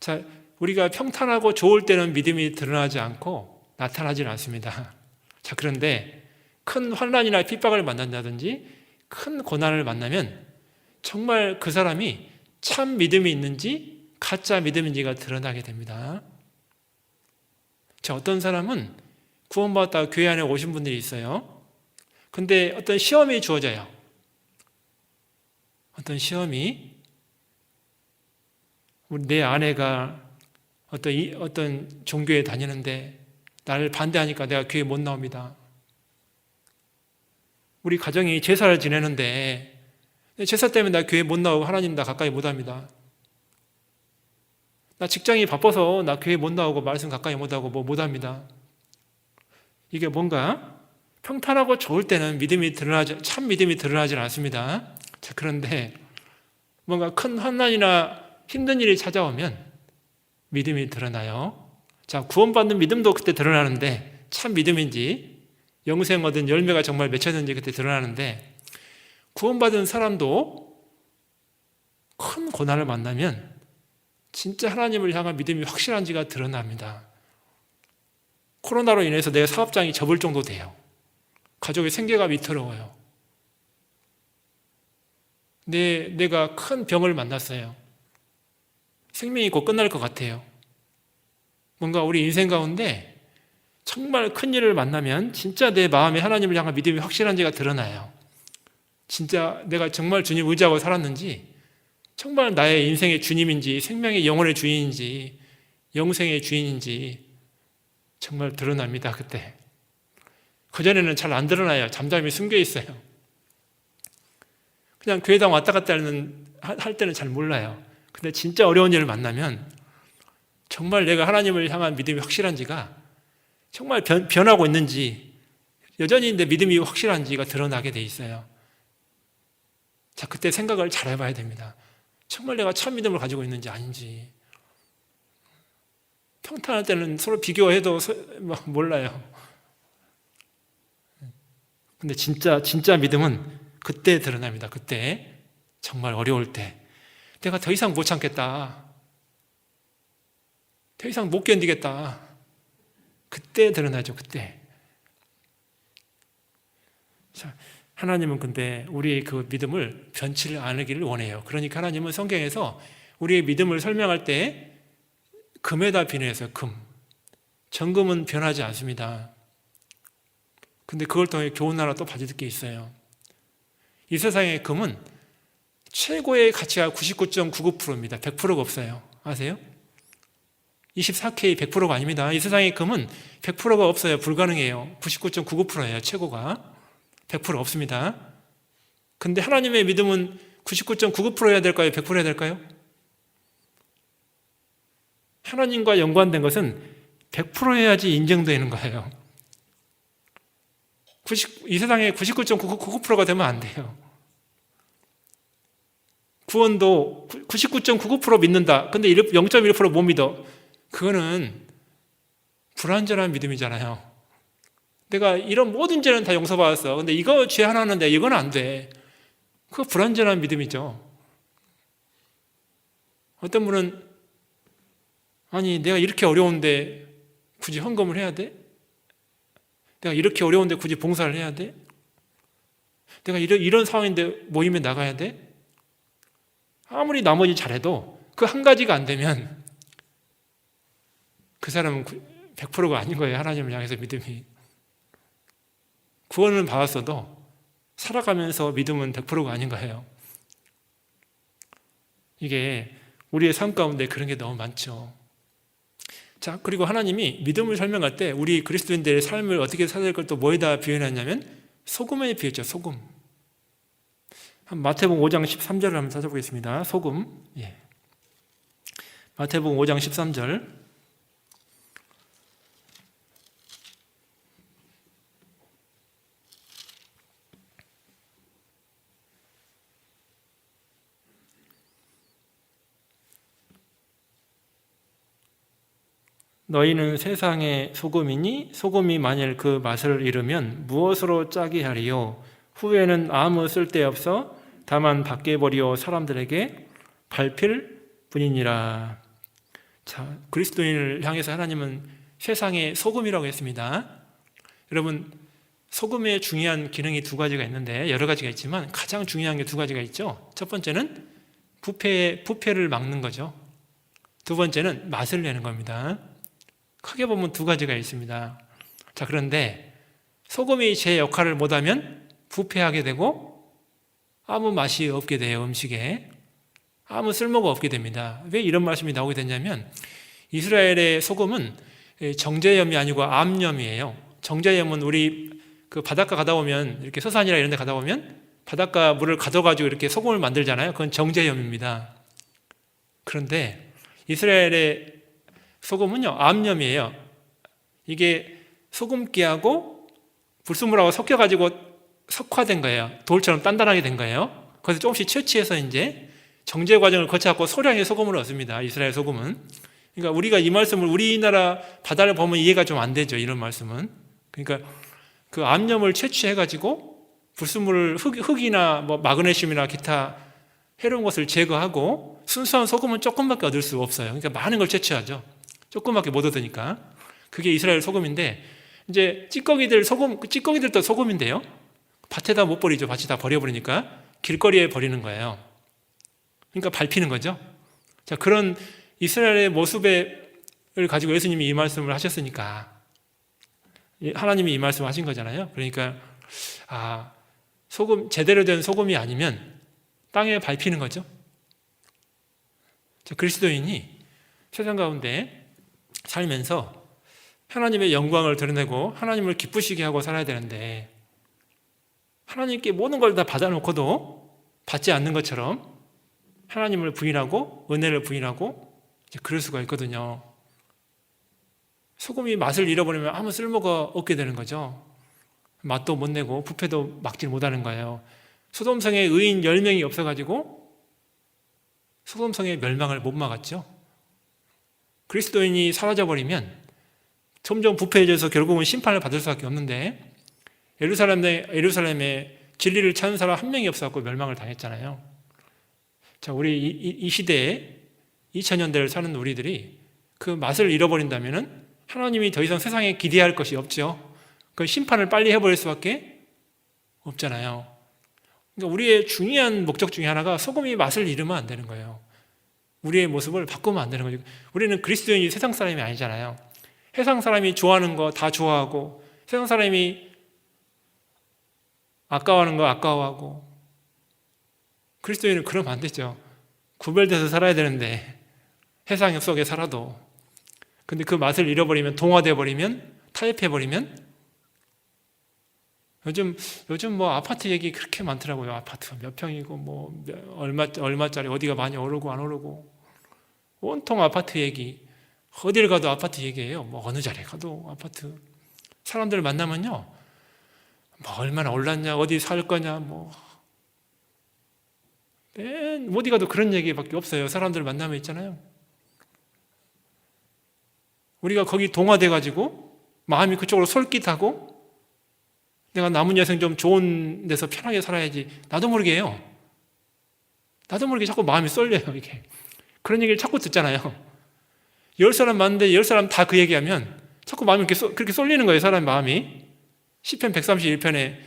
자, 우리가 평탄하고 좋을 때는 믿음이 드러나지 않고 나타나질 않습니다. 자, 그런데 큰 환난이나 핍박을 만난다든지 큰 고난을 만나면 정말 그 사람이 참 믿음이 있는지 가짜 믿음인지가 드러나게 됩니다. 자, 어떤 사람은 구원받았다가 교회 안에 오신 분들이 있어요. 근데 어떤 시험이 주어져요. 어떤 시험이, 내 아내가 어떤 종교에 다니는데 나를 반대하니까 내가 교회 못 나옵니다. 우리 가정이 제사를 지내는데 제사 때문에 나 교회 못 나오고 하나님 나 가까이 못 합니다. 나 직장이 바빠서 나 교회 못 나오고 말씀 가까이 못 하고 못 합니다. 이게 뭔가 평탄하고 좋을 때는 참 믿음이 드러나지 않습니다. 자, 그런데 뭔가 큰 환난이나 힘든 일이 찾아오면 믿음이 드러나요. 자, 구원받는 믿음도 그때 드러나는데 참 믿음인지 영생 얻은 열매가 정말 맺혔는지 그때 드러나는데, 구원받은 사람도 큰 고난을 만나면 진짜 하나님을 향한 믿음이 확실한지가 드러납니다. 코로나로 인해서 내 사업장이 접을 정도 돼요. 가족의 생계가 위태로워요. 내가 큰 병을 만났어요. 생명이 곧 끝날 것 같아요. 뭔가 우리 인생 가운데 정말 큰 일을 만나면 진짜 내 마음에 하나님을 향한 믿음이 확실한지가 드러나요. 진짜 내가 정말 주님 의지하고 살았는지, 정말 나의 인생의 주님인지, 생명의 영혼의 주인인지, 영생의 주인인지 정말 드러납니다. 그때. 그전에는 잘 안 드러나요. 잠잠히 숨겨 있어요. 그냥 교회당 왔다 갔다 할 때는 잘 몰라요. 근데 진짜 어려운 일을 만나면 정말 내가 하나님을 향한 믿음이 확실한지가, 정말 변하고 있는지, 여전히 내 믿음이 확실한지가 드러나게 돼 있어요. 자, 그때 생각을 잘 해봐야 됩니다. 정말 내가 참 믿음을 가지고 있는지 아닌지. 평탄할 때는 서로 비교해도 몰라요. 근데 진짜 믿음은 그때 드러납니다. 그때 정말 어려울 때 내가 더 이상 못 참겠다, 더 이상 못 견디겠다, 그때 드러나죠. 그때. 자, 하나님은 근데 우리의 그 믿음을 변치를 않기를 원해요. 그러니까 하나님은 성경에서 우리의 믿음을 설명할 때 금에다 비유해서 금, 정금은 변하지 않습니다. 근데 그걸 통해 교훈 하나 또 받을 게 있어요. 이 세상의 금은 최고의 가치가 99.99%입니다. 100%가 없어요. 아세요? 24K 100%가 아닙니다. 이 세상의 금은 100%가 없어요. 불가능해요. 99.99%예요. 최고가. 100% 없습니다. 근데 하나님의 믿음은 99.99% 해야 될까요? 100% 해야 될까요? 하나님과 연관된 것은 100% 해야지 인정되는 거예요. 이 세상에 99.99%가 되면 안 돼요. 구원도 99.99% 믿는다. 근데 0.1% 못 믿어. 그거는 불완전한 믿음이잖아요. 내가 이런 모든 죄는 다 용서받았어. 근데 이거 죄 하나 하는데 이건 안 돼. 그거 불완전한 믿음이죠. 어떤 분은 아니 내가 이렇게 어려운데 굳이 헌금을 해야 돼? 내가 이렇게 어려운데 굳이 봉사를 해야 돼? 내가 이런 상황인데 모임에 나가야 돼? 아무리 나머지 잘해도 그 한 가지가 안 되면 그 사람은 100%가 아닌 거예요. 하나님을 향해서 믿음이. 구원은 받았어도 살아가면서 믿음은 100%가 아닌 거예요. 이게 우리의 삶 가운데 그런 게 너무 많죠. 자, 그리고 하나님이 믿음을 설명할 때 우리 그리스도인들의 삶을 어떻게 살아야 될 걸 또 뭐에다 비유했냐면 소금에 비유했죠. 소금. 마태복음 5장 13절을 한번 찾아보겠습니다. 소금. 예. 마태복음 5장 13절. 너희는 세상의 소금이니 소금이 만일 그 맛을 잃으면 무엇으로 짜게 하리요? 후에는 아무 쓸데없어 다만 밖에 버리어 사람들에게 밟힐 뿐이니라. 자, 그리스도인을 향해서 하나님은 세상의 소금이라고 했습니다. 여러분, 소금의 중요한 기능이 두 가지가 있는데, 여러 가지가 있지만 가장 중요한 게 두 가지가 있죠. 첫 번째는 부패를 막는 거죠. 두 번째는 맛을 내는 겁니다. 크게 보면 두 가지가 있습니다. 자, 그런데 소금이 제 역할을 못하면 부패하게 되고 아무 맛이 없게 돼요. 음식에 아무 쓸모가 없게 됩니다. 왜 이런 말씀이 나오게 됐냐면, 이스라엘의 소금은 정제염이 아니고 암염이에요. 정제염은 우리 그 바닷가 가다 보면, 이렇게 서산이나 이런 데 가다 보면 바닷가 물을 가둬가지고 이렇게 소금을 만들잖아요. 그건 정제염입니다. 그런데 이스라엘의 소금은요, 암염이에요. 이게 소금기하고 불순물하고 섞여가지고 석화된 거예요. 돌처럼 단단하게 된 거예요. 그래서 조금씩 채취해서 이제 정제 과정을 거쳐갖고 소량의 소금을 얻습니다. 이스라엘 소금은. 그러니까 우리가 이 말씀을 우리나라 바다를 보면 이해가 좀 안 되죠. 이런 말씀은. 그러니까 그 암염을 채취해가지고 불순물을 흙이나 뭐 마그네슘이나 기타 해로운 것을 제거하고 순수한 소금은 조금밖에 얻을 수 없어요. 그러니까 많은 걸 채취하죠. 조금밖에 못 얻으니까. 그게 이스라엘 소금인데, 이제 찌꺼기들도 소금인데요. 밭에다 못 버리죠. 밭이 다 버려버리니까 길거리에 버리는 거예요. 그러니까 밟히는 거죠. 자, 그런 이스라엘의 모습을 가지고 예수님이 이 말씀을 하셨으니까, 하나님이 이 말씀을 하신 거잖아요. 그러니까 소금, 제대로 된 소금이 아니면 땅에 밟히는 거죠. 자, 그리스도인이 세상 가운데 살면서 하나님의 영광을 드러내고 하나님을 기쁘시게 하고 살아야 되는데, 하나님께 모든 걸 다 받아놓고도 받지 않는 것처럼 하나님을 부인하고 은혜를 부인하고 이제 그럴 수가 있거든요. 소금이 맛을 잃어버리면 아무 쓸모가 없게 되는 거죠. 맛도 못 내고 부패도 막지 못하는 거예요. 소돔성에 의인 10명이 없어가지고 소돔성의 멸망을 못 막았죠. 그리스도인이 사라져버리면 점점 부패해져서 결국은 심판을 받을 수밖에 없는데, 예루살렘에 진리를 찾는 사람 한 명이 없어서 멸망을 당했잖아요. 자, 우리 이 시대에 2000년대를 사는 우리들이 그 맛을 잃어버린다면은 하나님이 더 이상 세상에 기대할 것이 없죠. 그 심판을 빨리 해버릴 수밖에 없잖아요. 그러니까 우리의 중요한 목적 중에 하나가 소금이 맛을 잃으면 안 되는 거예요. 우리의 모습을 바꾸면 안 되는 거죠. 우리는 그리스도인이 세상 사람이 아니잖아요. 세상 사람이 좋아하는 거 다 좋아하고, 세상 사람이 아까워하는 거 아까워하고, 그리스도인은 그러면 안 되죠. 구별돼서 살아야 되는데, 세상 속에 살아도. 근데 그 맛을 잃어버리면, 동화돼 버리면, 타협해 버리면, 요즘 뭐 아파트 얘기 그렇게 많더라고요. 아파트 몇 평이고 뭐 얼마짜리, 어디가 많이 오르고 안 오르고, 온통 아파트 얘기. 어딜 가도 아파트 얘기예요. 뭐 어느 자리에 가도 아파트. 사람들 만나면요, 뭐 얼마나 올랐냐, 어디 살 거냐, 뭐 맨 어디 가도 그런 얘기밖에 없어요. 사람들 만나면 있잖아요. 우리가 거기 동화돼 가지고 마음이 그쪽으로 솔깃하고, 내가 남은 여생 좀 좋은 데서 편하게 살아야지, 나도 모르게 해요. 나도 모르게 자꾸 마음이 쏠려요. 이게 그런 얘기를 자꾸 듣잖아요. 10사람 많은데 10사람 다 그 얘기하면 자꾸 마음이 그렇게 쏠리는 거예요. 사람 마음이. 시편 131편에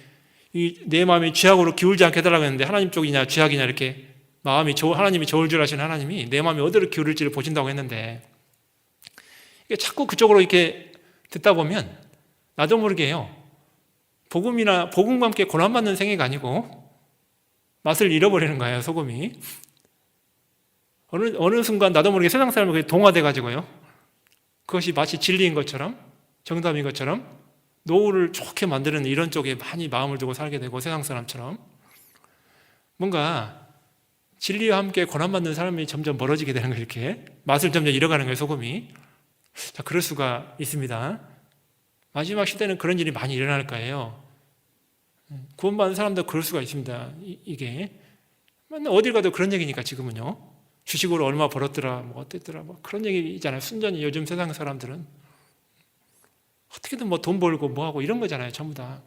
내 마음이 죄악으로 기울지 않게 해달라고 했는데, 하나님 쪽이냐 죄악이냐 이렇게 하나님이 좋을 줄 아시는 하나님이 내 마음이 어디로 기울일지를 보신다고 했는데, 이게 자꾸 그쪽으로 이렇게 듣다 보면 나도 모르게 해요. 복음과 함께 고난받는 생애가 아니고 맛을 잃어버리는 거예요. 소금이. 어느 순간 나도 모르게 세상 사람을 동화돼 가지고요, 그것이 마치 진리인 것처럼, 정답인 것처럼 노후를 좋게 만드는 이런 쪽에 많이 마음을 두고 살게 되고, 세상 사람처럼 뭔가 진리와 함께 고난받는 사람이 점점 멀어지게 되는 거예요. 이렇게 맛을 점점 잃어가는 거예요. 소금이. 자, 그럴 수가 있습니다. 마지막 시대는 그런 일이 많이 일어날 거예요. 구원받은 사람도 그럴 수가 있습니다. 이게 맨날 어딜 가도 그런 얘기니까. 지금은요, 주식으로 얼마 벌었더라, 뭐 어땠더라, 뭐 그런 얘기 있잖아요. 순전히 요즘 세상 사람들은 어떻게든 뭐 돈 벌고 뭐 하고 이런 거잖아요. 전부 다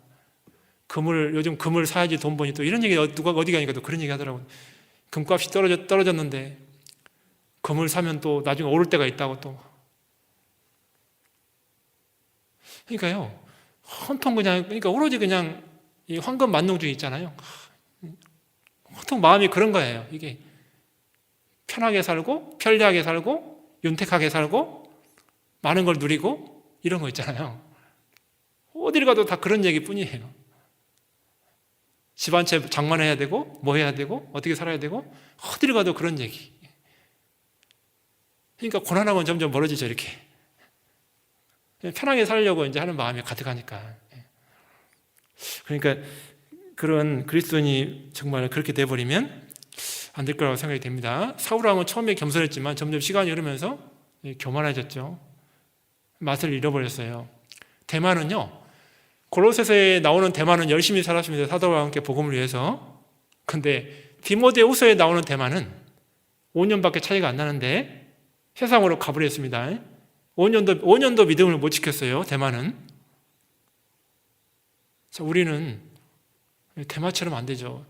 요즘 금을 사야지 돈 버니, 또 이런 얘기, 누가 어디 가니까 또 그런 얘기 하더라고요. 금값이 떨어졌는데 금을 사면 또 나중에 오를 때가 있다고. 또 그러니까요, 온통 그러니까 오로지 그냥 이 황금 만능주의 있잖아요. 온통 마음이 그런 거예요. 이게 편하게 살고, 편리하게 살고, 윤택하게 살고, 많은 걸 누리고, 이런 거 있잖아요. 어디를 가도 다 그런 얘기 뿐이에요. 집 한 채 장만해야 되고, 뭐 해야 되고, 어떻게 살아야 되고, 어디를 가도 그런 얘기. 그러니까 고난하고는 점점 멀어지죠, 이렇게. 편하게 살려고 이제 하는 마음이 가득하니까. 그러니까 그런 그리스도인이 정말 그렇게 돼버리면 안 될 거라고 생각이 됩니다. 사울왕은 처음에 겸손했지만 점점 시간이 흐르면서 교만해졌죠. 맛을 잃어버렸어요. 대만은요, 골로새서에 나오는 대만은 열심히 살았습니다. 사도와 함께 복음을 위해서. 근데 디모데후서에 나오는 대만은 5년밖에 차이가 안 나는데 세상으로 가버렸습니다. 5년도 믿음을 못 지켰어요. 대만은. 자, 우리는 대마처럼 안 되죠.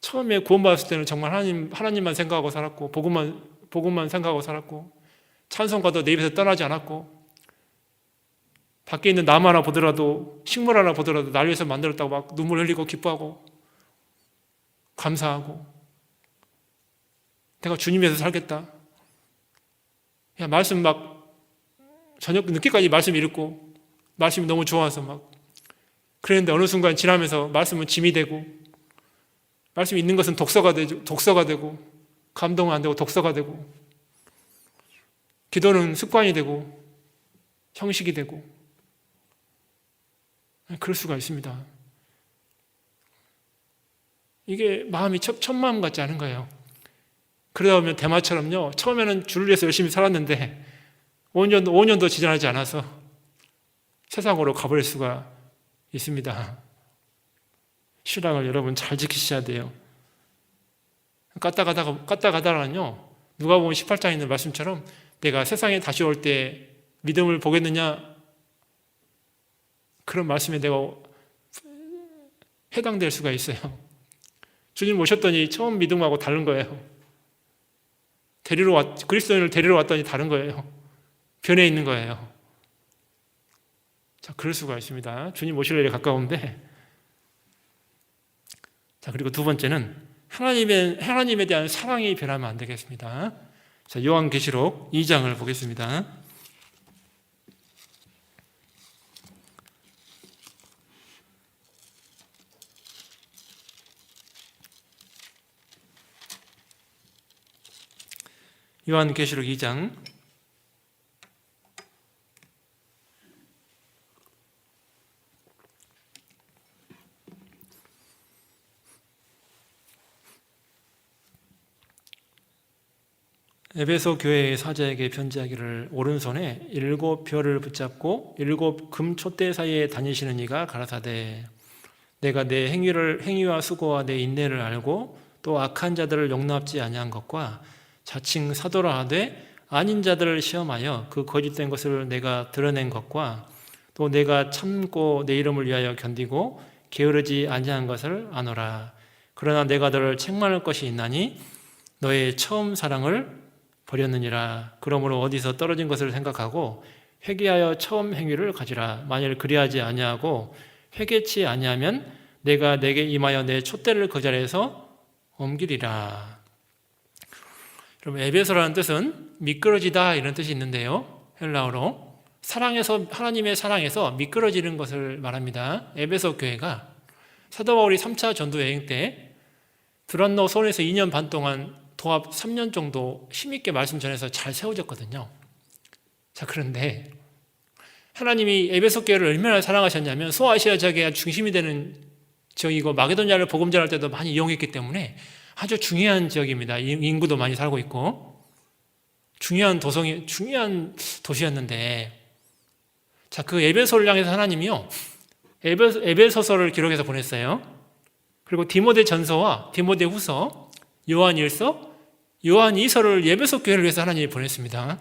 처음에 구원받았을 때는 정말 하나님만 생각하고 살았고, 복음만 생각하고 살았고, 찬송가도 내 입에서 떠나지 않았고, 밖에 있는 나무 하나 보더라도, 식물 하나 보더라도 날 위해서 만들었다고 막 눈물 흘리고 기뻐하고, 감사하고, 내가 주님 위해서 살겠다. 야, 말씀 막 저녁 늦게까지 말씀 읽고, 말씀이 너무 좋아서 막 그랬는데 어느 순간 지나면서 말씀은 짐이 되고, 말씀이 있는 것은 독서가 되고, 감동은 안 되고 독서가 되고, 기도는 습관이 되고, 형식이 되고, 그럴 수가 있습니다. 이게 마음이 첫 마음 같지 않은 거예요. 그러다 보면 대마처럼요, 처음에는 주를 위해서 열심히 살았는데 5년도 지나지 않아서 세상으로 가버릴 수가 있습니다. 신앙을 여러분 잘 지키셔야 돼요. 까딱하다가는요, 누가복음 18장에 있는 말씀처럼 내가 세상에 다시 올 때 믿음을 보겠느냐, 그런 말씀에 내가 해당될 수가 있어요. 주님 오셨더니 처음 믿음하고 다른 거예요. 그리스도인을 데리러 왔더니 다른 거예요. 변해 있는 거예요. 자, 그럴 수가 있습니다. 주님 오실 날이 가까운데. 자, 그리고 두 번째는 하나님에 대한 사랑이 변하면 안 되겠습니다. 자, 요한계시록 2장을 보겠습니다. 요한계시록 2장 '에베소 교회의 사자에게 편지하기를 오른손에 7 별을 붙잡고 7 금 촛대 사이에 다니시는 이가 가라사대 내가 내 행위와 수고와 내 인내를 알고 또 악한 자들을 용납지 아니한 것과 자칭 사도라 하되 아닌 자들을 시험하여 그 거짓된 것을 내가 드러낸 것과 또 내가 참고 내 이름을 위하여 견디고 게으르지 아니한 것을 아노라. 그러나 내가 너를 책망할 것이 있나니 너의 처음 사랑을 버렸느니라. 그러므로 어디서 떨어진 것을 생각하고 회개하여 처음 행위를 가지라. 만일 그리하지 아니하고 회개치 아니하면 내가 내게 임하여 내 촛대를 그 자리에서 옮기리라. 그럼 에베소라는 뜻은 미끄러지다 이런 뜻이 있는데요. 헬라어로 하나님의 사랑에서 미끄러지는 것을 말합니다. 에베소 교회가 사도 바울이 3차 전도 여행 때 드란노 소원에서 2년 반 동안 도합 3년 정도 힘있게 말씀 전해서 잘 세워졌거든요. 자, 그런데 하나님이 에베소 교회를 얼마나 사랑하셨냐면 소아시아 지역의 중심이 되는 지역이고 마게도냐를 복음 전할 때도 많이 이용했기 때문에 아주 중요한 지역입니다. 인구도 많이 살고 있고 중요한 도시였는데, 자, 그 에베소를 향해서 하나님이요 에베소서를 기록해서 보냈어요. 그리고 디모데 전서와 디모데 후서, 요한 1서, 요한 2서를 에베소 교회를 위해서 하나님이 보냈습니다.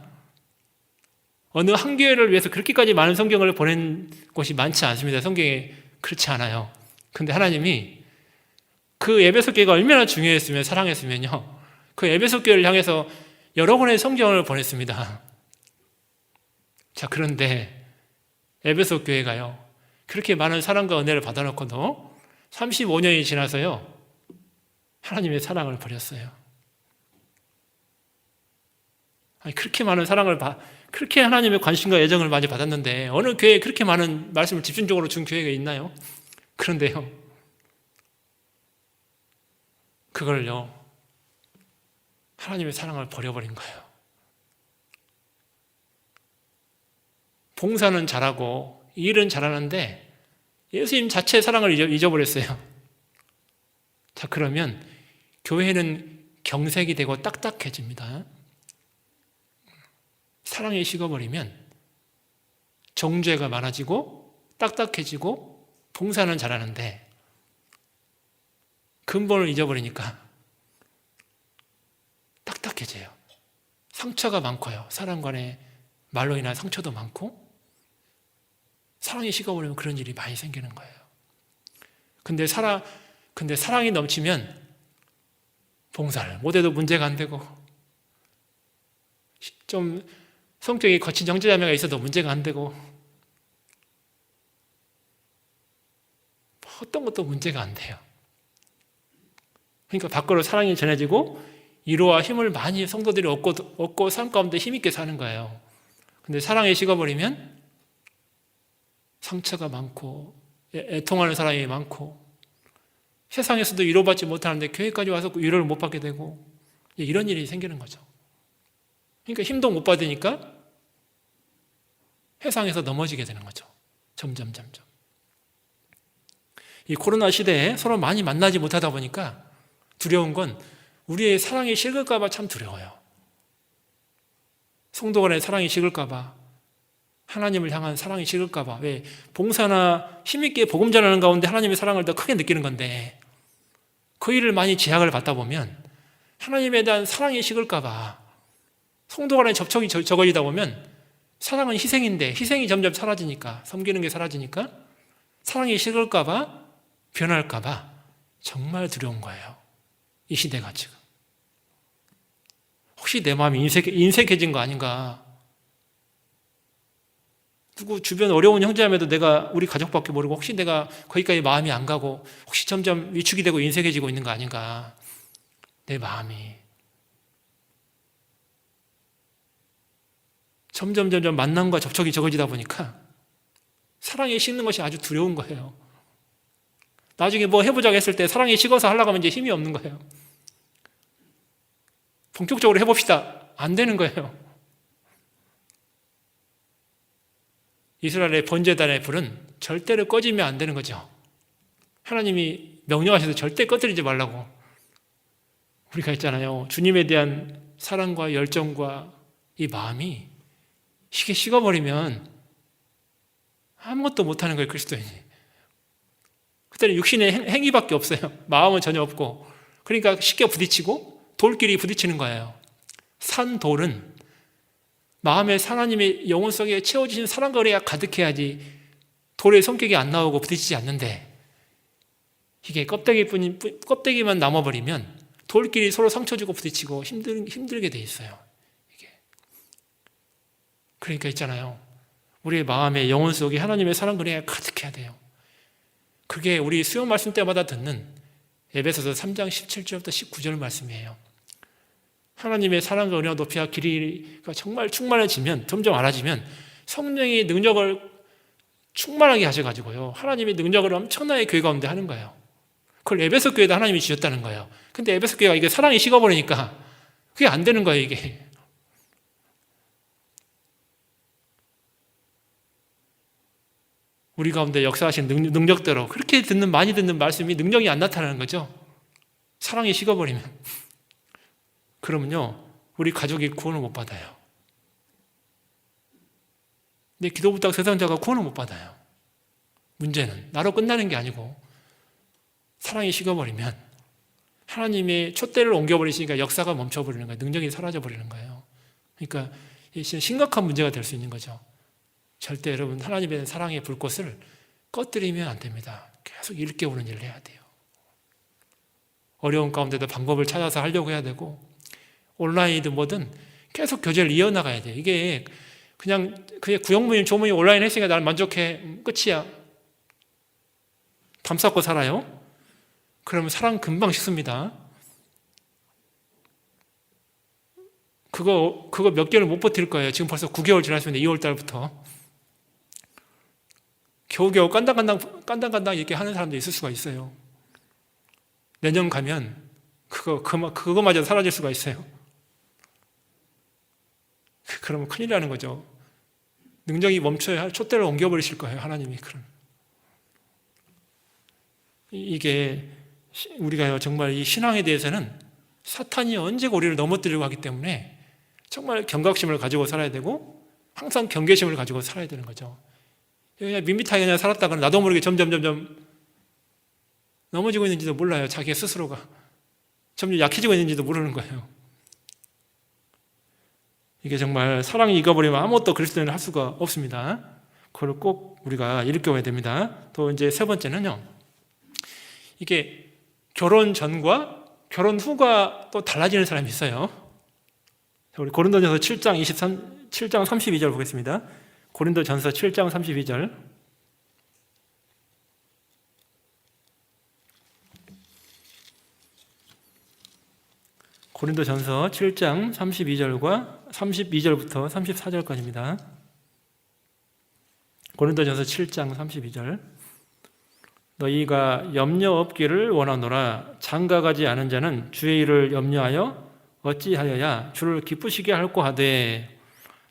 어느 한 교회를 위해서 그렇게까지 많은 성경을 보낸 곳이 많지 않습니다. 성경에 그렇지 않아요. 근데 하나님이 그 에베소 교회가 얼마나 중요했으면 사랑했으면요, 그 에베소 교회를 향해서 여러 권의 성경을 보냈습니다. 자, 그런데 에베소 교회가요. 그렇게 많은 사랑과 은혜를 받아놓고도 35년이 지나서요. 하나님의 사랑을 버렸어요. 아니, 그렇게 많은 그렇게 하나님의 관심과 애정을 많이 받았는데 어느 교회에 그렇게 많은 말씀을 집중적으로 준 교회가 있나요? 그런데요. 그걸요. 하나님의 사랑을 버려버린 거예요. 봉사는 잘하고 일은 잘하는데 예수님 자체의 사랑을 잊어버렸어요. 자, 그러면 교회는 경색이 되고 딱딱해집니다. 사랑이 식어버리면 정죄가 많아지고 딱딱해지고 봉사는 잘하는데 근본을 잊어버리니까 딱딱해져요. 상처가 많고요. 사람 간에 말로 인한 상처도 많고 사랑이 식어버리면 그런 일이 많이 생기는 거예요. 근데 사랑이 넘치면 봉사를 못해도 문제가 안 되고 좀 성격이 거친 형제자매가 있어도 문제가 안 되고 어떤 것도 문제가 안 돼요. 그러니까 밖으로 사랑이 전해지고 위로와 힘을 많이 성도들이 얻고 삶 가운데 힘있게 사는 거예요. 근데 사랑이 식어버리면 상처가 많고 애통하는 사람이 많고 세상에서도 위로받지 못하는데 교회까지 와서 위로를 못 받게 되고 이런 일이 생기는 거죠. 그러니까 힘도 못 받으니까 세상에서 넘어지게 되는 거죠. 점점. 이 코로나 시대에 서로 많이 만나지 못하다 보니까 두려운 건 우리의 사랑이 식을까 봐 참 두려워요. 성도 간의 사랑이 식을까 봐, 하나님을 향한 사랑이 식을까 봐. 왜? 봉사나 힘있게 복음 전하는 가운데 하나님의 사랑을 더 크게 느끼는 건데 그 일을 많이 제약을 받다 보면 하나님에 대한 사랑이 식을까 봐 성도 간의 접촉이 적어지다 보면 사랑은 희생인데 희생이 점점 사라지니까 섬기는 게 사라지니까 사랑이 식을까 봐 변할까 봐 정말 두려운 거예요. 이 시대가 지금. 혹시 내 마음이 인색해진 거 아닌가? 누구 주변 어려운 형제자매도 내가 우리 가족밖에 모르고 혹시 내가 거기까지 마음이 안 가고 혹시 점점 위축이 되고 인색해지고 있는 거 아닌가? 내 마음이 점점 만남과 접촉이 적어지다 보니까 사랑이 식는 것이 아주 두려운 거예요. 나중에 뭐 해보자고 했을 때 사랑이 식어서 하려고 하면 이제 힘이 없는 거예요. 본격적으로 해봅시다. 안 되는 거예요. 이스라엘의 번제단의 불은 절대로 꺼지면 안 되는 거죠. 하나님이 명령하셔서 절대 꺼뜨리지 말라고. 우리가 있잖아요. 주님에 대한 사랑과 열정과 이 마음이 이게 식어버리면 아무것도 못하는 거예요. 그리스도인이. 그때는 육신의 행위밖에 없어요. 마음은 전혀 없고. 그러니까 쉽게 부딪히고 돌끼리 부딪히는 거예요. 산돌은 마음에 하나님의 영혼 속에 채워주신 사랑과 은혜가 가득해야지 돌의 성격이 안 나오고 부딪히지 않는데 이게 껍데기만 남아버리면 돌끼리 서로 상처 주고 부딪히고 힘들게 돼 있어요. 이게. 그러니까 있잖아요. 우리의 마음에 영혼 속에 하나님의 사랑과 은혜가 가득해야 돼요. 그게 우리 수요 말씀 때마다 듣는 에베소서 3장 17절부터 19절 말씀이에요. 하나님의 사랑과 은혜와 높이와 길이가 정말 충만해지면 점점 알아지면 성령의 능력을 충만하게 하셔가지고요. 하나님의 능력을 엄청나게 교회 가운데 하는 거예요. 그걸 에베소 교회도 하나님이 주셨다는 거예요. 근데 에베소 교회가 이게 사랑이 식어버리니까 그게 안 되는 거예요, 이게. 우리 가운데 역사하신 능력대로 그렇게 많이 듣는 말씀이 능력이 안 나타나는 거죠. 사랑이 식어버리면. 그러면요, 우리 가족이 구원을 못 받아요. 내 기도 부탁 세상자가 구원을 못 받아요. 문제는 나로 끝나는 게 아니고 사랑이 식어버리면 하나님의 촛대를 옮겨버리시니까 역사가 멈춰버리는 거예요. 능력이 사라져버리는 거예요. 그러니까 이게 심각한 문제가 될 수 있는 거죠. 절대 여러분 하나님의 사랑의 불꽃을 꺼뜨리면 안 됩니다. 계속 일깨우는 일을 해야 돼요. 어려운 가운데도 방법을 찾아서 하려고 해야 되고 온라인이든 뭐든 계속 교제를 이어나가야 돼요. 이게 그냥 구형부인 조문이 온라인 했으니까 나는 만족해. 끝이야. 담쌓고 살아요? 그러면 사랑 금방 식습니다. 그거 몇 개월 못 버틸 거예요. 지금 벌써 9개월 지났습니다. 2월 달부터. 겨우겨우 깐당깐당 이렇게 하는 사람도 있을 수가 있어요. 내년 가면 그거마저 사라질 수가 있어요. 그러면 큰일 나는 거죠. 능력이 멈춰야 촛대를 옮겨버리실 거예요. 하나님이. 그럼 이게 우리가 정말 이 신앙에 대해서는 사탄이 언제가 우리를 넘어뜨리려고 하기 때문에 정말 경각심을 가지고 살아야 되고 항상 경계심을 가지고 살아야 되는 거죠. 그냥 밋밋하게 그냥 살았다가 나도 모르게 점점 넘어지고 있는지도 몰라요. 자기 스스로가 점점 약해지고 있는지도 모르는 거예요. 이게 정말 사랑이 익어버리면 아무것도 그리스도인은 할 수가 없습니다. 그걸 꼭 우리가 일깨워야 됩니다. 또 이제 세 번째는요, 이게 결혼 전과 결혼 후가 또 달라지는 사람이 있어요. 우리 고린도전서 7장 32절 보겠습니다. 고린도전서 7장 32절. 고린도전서 7장 32절과 32절부터 34절까지입니다. 고린도전서 7장 32절. 너희가 염려 없기를 원하노라. 장가가지 않은 자는 주의 일을 염려하여 어찌하여야 주를 기쁘시게 할꼬 하되,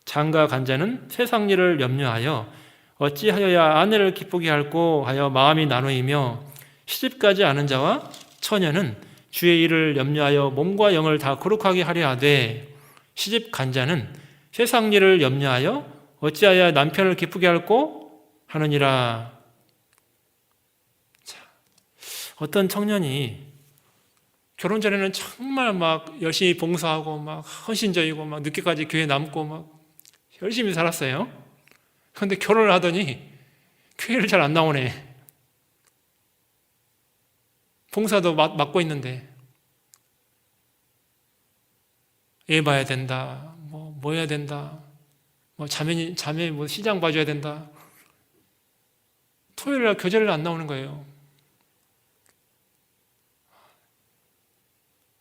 장가 간 자는 세상 일을 염려하여 어찌하여야 아내를 기쁘게 할꼬 하여 마음이 나누이며, 시집가지 않은 자와 처녀는 주의 일을 염려하여 몸과 영을 다 거룩하게 하려 하되, 시집 간 자는 세상 일을 염려하여 어찌하여 남편을 기쁘게 할꼬 하느니라. 자, 어떤 청년이 결혼 전에는 정말 막 열심히 봉사하고 막 헌신적이고 막 늦게까지 교회 남고 막 열심히 살았어요. 그런데 결혼을 하더니 교회를 잘 안 나오네. 봉사도 맡고 있는데 애 봐야 된다, 뭐 해야 된다, 자매 뭐 시장 봐줘야 된다. 토요일 날 교제를 안 나오는 거예요.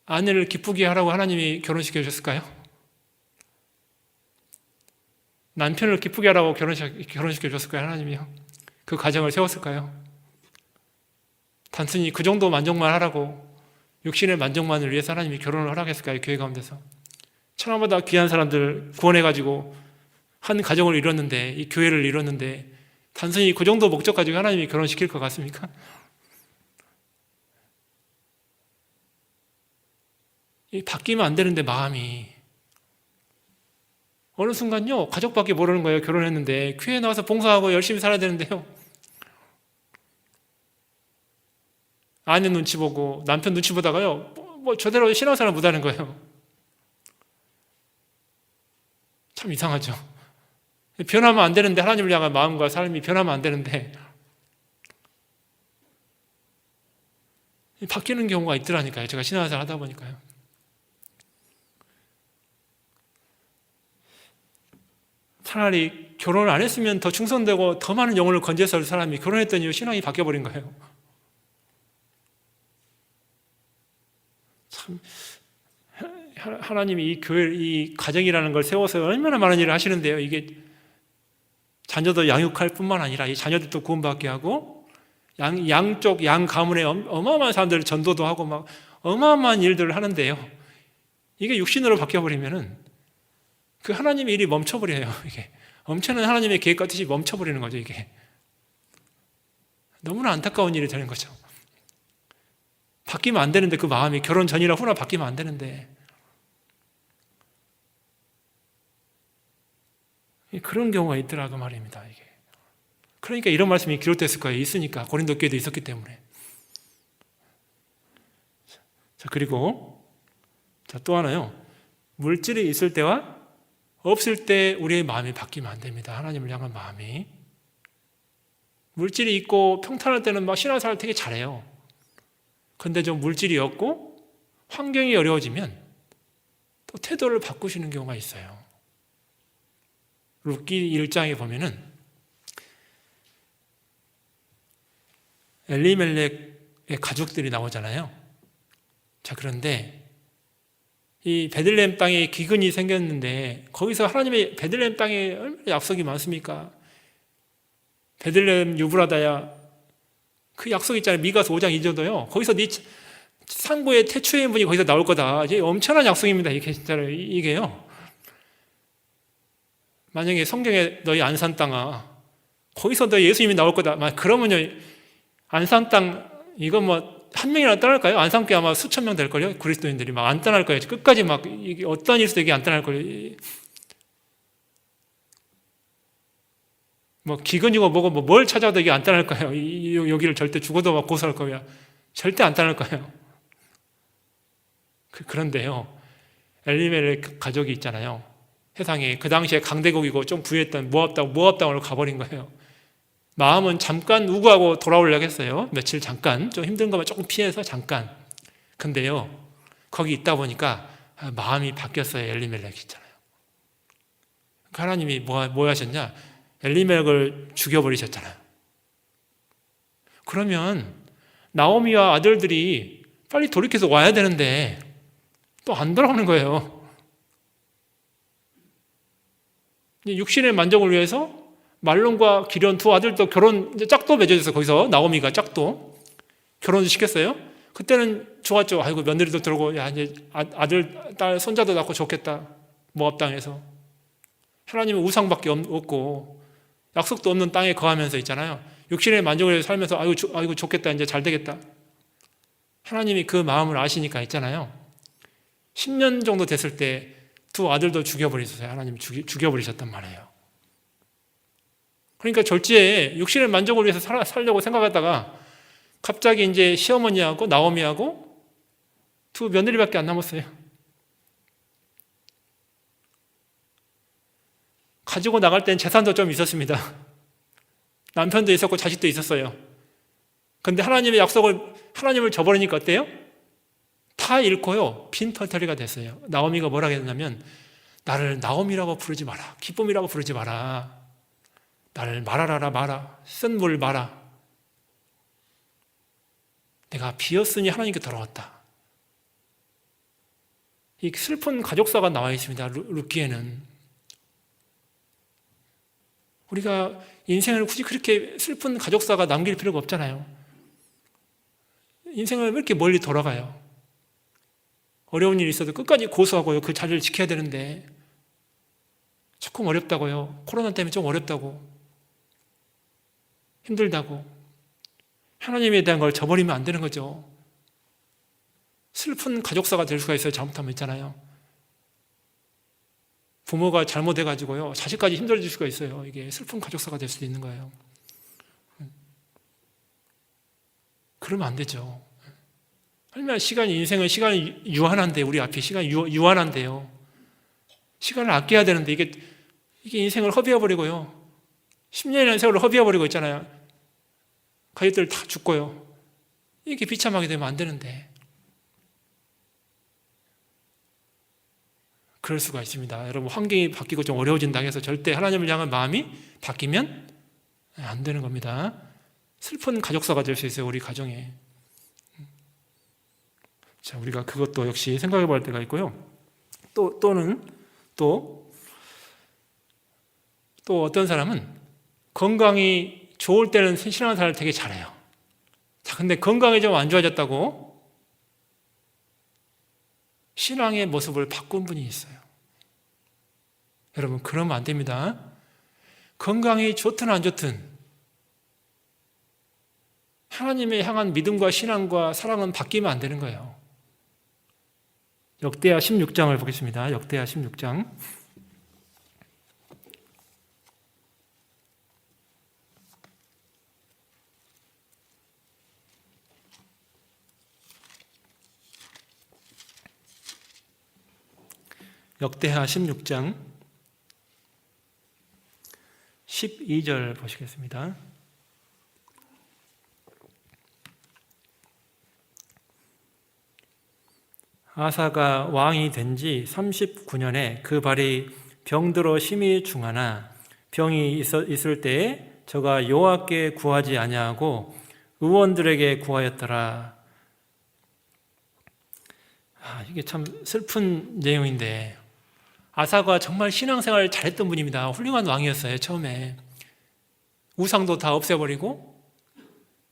아내를 기쁘게 하라고 하나님이 결혼시켜 주셨을까요? 남편을 기쁘게 하라고 결혼시켜 주셨을까요? 하나님이요. 그 가정을 세웠을까요? 단순히 그 정도 만족만 하라고, 육신의 만족만을 위해서 하나님이 결혼을 허락했을까요? 교회 가운데서 천하보다 귀한 사람들 구원해가지고 한 가정을 이뤘는데, 이 교회를 이뤘는데 단순히 그 정도 목적 가지고 하나님이 결혼시킬 것 같습니까? 바뀌면 안 되는데 마음이 어느 순간요, 가족밖에 모르는 거예요. 결혼했는데 교회에 나와서 봉사하고 열심히 살아야 되는데요, 아내 눈치 보고 남편 눈치 보다가요, 뭐 저대로 신앙생활 못하는 거예요. 참 이상하죠. 변하면 안 되는데, 하나님을 향한 마음과 삶이 변하면 안 되는데 바뀌는 경우가 있더라니까요. 제가 신앙생활 하다 보니까요. 차라리 결혼을 안 했으면 더 충성되고 더 많은 영혼을 건졌을 사람이 결혼했더니 신앙이 바뀌어버린 거예요. 참, 하나님이 이 교회, 이 가정이라는 걸 세워서 얼마나 많은 일을 하시는데요. 이게 자녀도 양육할 뿐만 아니라 이 자녀들도 구원받게 하고, 양쪽 양 가문에 어마어마한 사람들을 전도도 하고 막 어마어마한 일들을 하는데요. 이게 육신으로 바뀌어버리면은 그 하나님의 일이 멈춰버려요. 이게 엄청난 하나님의 계획과 뜻이 멈춰버리는 거죠. 이게 너무나 안타까운 일이 되는 거죠. 바뀌면 안 되는데, 그 마음이 결혼 전이나 후나 바뀌면 안 되는데 그런 경우가 있더라고 말입니다. 이게 그러니까 이런 말씀이 기록됐을 거예요. 있으니까, 고린도 교회도 있었기 때문에. 자, 그리고 또 하나요. 물질이 있을 때와 없을 때 우리의 마음이 바뀌면 안 됩니다. 하나님을 향한 마음이. 물질이 있고 평탄할 때는 막 신앙생활 되게 잘해요. 근데 좀 물질이 없고 환경이 어려워지면 또 태도를 바꾸시는 경우가 있어요. 룻기 1장에 보면은 엘리멜렉의 가족들이 나오잖아요. 자, 그런데 이 베들레헴 땅에 기근이 생겼는데 거기서 하나님의 베들레헴 땅에 얼마나 약속이 많습니까? 베들레헴 유브라다야, 그 약속 있잖아요. 미가서 5장 2절도요. 거기서 네 상고의 태초의 분이 거기서 나올 거다. 이게 엄청난 약속입니다. 이게 진짜로 이게요. 만약에 성경에 너희 안산 땅아, 거기서 너 예수님이 나올 거다. 그러면요, 안산 땅 이거 뭐 한 명이나 떠날까요? 안산교회 아마 수천 명 될 걸요. 그리스도인들이 막 안 떠날 거예요. 끝까지 막 이게 어떤 일수도 이게 안 떠날 거예요. 뭐 기근이고 뭐고 뭘 찾아도 이게 안 떠날 거예요. 여기를 절대 죽어도 막 고소할 거예요. 절대 안 떠날 거예요. 그런데요, 엘리멜렉 가족이 있잖아요. 세상에 그 당시에 강대국이고 좀 부유했던 모압 땅으로 가버린 거예요. 마음은 잠깐 우고하고 돌아오려고 했어요. 며칠 잠깐 좀 힘든 것만 조금 피해서 잠깐. 근데요, 거기 있다 보니까 마음이 바뀌었어요. 엘리멜렉 있잖아요. 하나님이 뭐 하셨냐? 엘리멜렉을 죽여버리셨잖아요. 그러면 나오미와 아들들이 빨리 돌이켜서 와야 되는데 또 안 돌아오는 거예요. 육신의 만족을 위해서 말론과 기련 두 아들도 짝도 맺어줘서 거기서 나오미가 짝도 결혼을 시켰어요. 그때는 좋았죠. 아이고 며느리도 들어오고, 야 이제 아들, 딸, 손자도 낳고 좋겠다. 모압 땅에서 하나님은 우상밖에 없고 약속도 없는 땅에 거하면서 있잖아요. 육신의 만족을 위해서 살면서 아이고 좋겠다. 이제 잘 되겠다. 하나님이 그 마음을 아시니까 있잖아요. 10년 정도 됐을 때 두 아들도 죽여버리셨어요. 하나님이 죽여버리셨단 말이에요. 그러니까 졸지에 육신의 만족을 위해서 살려고 생각하다가 갑자기 이제 시어머니하고 나오미하고 두 며느리밖에 안 남았어요. 가지고 나갈 땐 재산도 좀 있었습니다. 남편도 있었고 자식도 있었어요. 그런데 하나님을 저버리니까 어때요? 다 잃고요. 빈털터리가 됐어요. 나오미가 뭐라고 했냐면, 나를 나오미라고 부르지 마라. 기쁨이라고 부르지 마라. 나를 말하라 마라. 쓴 물 마라. 내가 비었으니 하나님께 돌아왔다. 이 슬픈 가족사가 나와 있습니다. 룻기에는. 우리가 인생을 굳이 그렇게 슬픈 가족사가 남길 필요가 없잖아요. 인생을 왜 이렇게 멀리 돌아가요? 어려운 일이 있어도 끝까지 고수하고요. 그 자리를 지켜야 되는데 조금 어렵다고요. 코로나 때문에 좀 어렵다고, 힘들다고 하나님에 대한 걸 저버리면 안 되는 거죠. 슬픈 가족사가 될 수가 있어요. 잘못하면 있잖아요. 부모가 잘못해가지고요, 자식까지 힘들어질 수가 있어요. 이게 슬픈 가족사가 될 수도 있는 거예요. 그러면 안 되죠. 얼마나 인생은 시간이 유한한데, 우리 앞에 시간이 유한한데요. 시간을 아껴야 되는데 이게 인생을 허비해버리고요. 10년이라는 세월을 허비해버리고 있잖아요. 가족들 다 죽고요. 이렇게 비참하게 되면 안 되는데. 그럴 수가 있습니다. 여러분, 환경이 바뀌고 좀 어려워진다고 해서 절대 하나님을 향한 마음이 바뀌면 안 되는 겁니다. 슬픈 가족사가 될 수 있어요. 우리 가정에. 자, 우리가 그것도 역시 생각해 볼 때가 있고요. 또 어떤 사람은 건강이 좋을 때는 신앙생활을 되게 잘해요. 자, 근데 건강이 좀 안 좋아졌다고 신앙의 모습을 바꾼 분이 있어요. 여러분, 그러면 안 됩니다. 건강이 좋든 안 좋든 하나님에 향한 믿음과 신앙과 사랑은 바뀌면 안 되는 거예요. 역대하 16장을 보겠습니다. 역대하 16장. 역대하 16장 12절 보시겠습니다. 아사가 왕이 된 지 39년에 그 발이 병들어 심히 중하나 병이 있을 때에 저가 여호와께 구하지 아니하고 의원들에게 구하였더라. 이게 참 슬픈 내용인데, 아사가 정말 신앙생활 잘했던 분입니다. 훌륭한 왕이었어요. 처음에 우상도 다 없애버리고,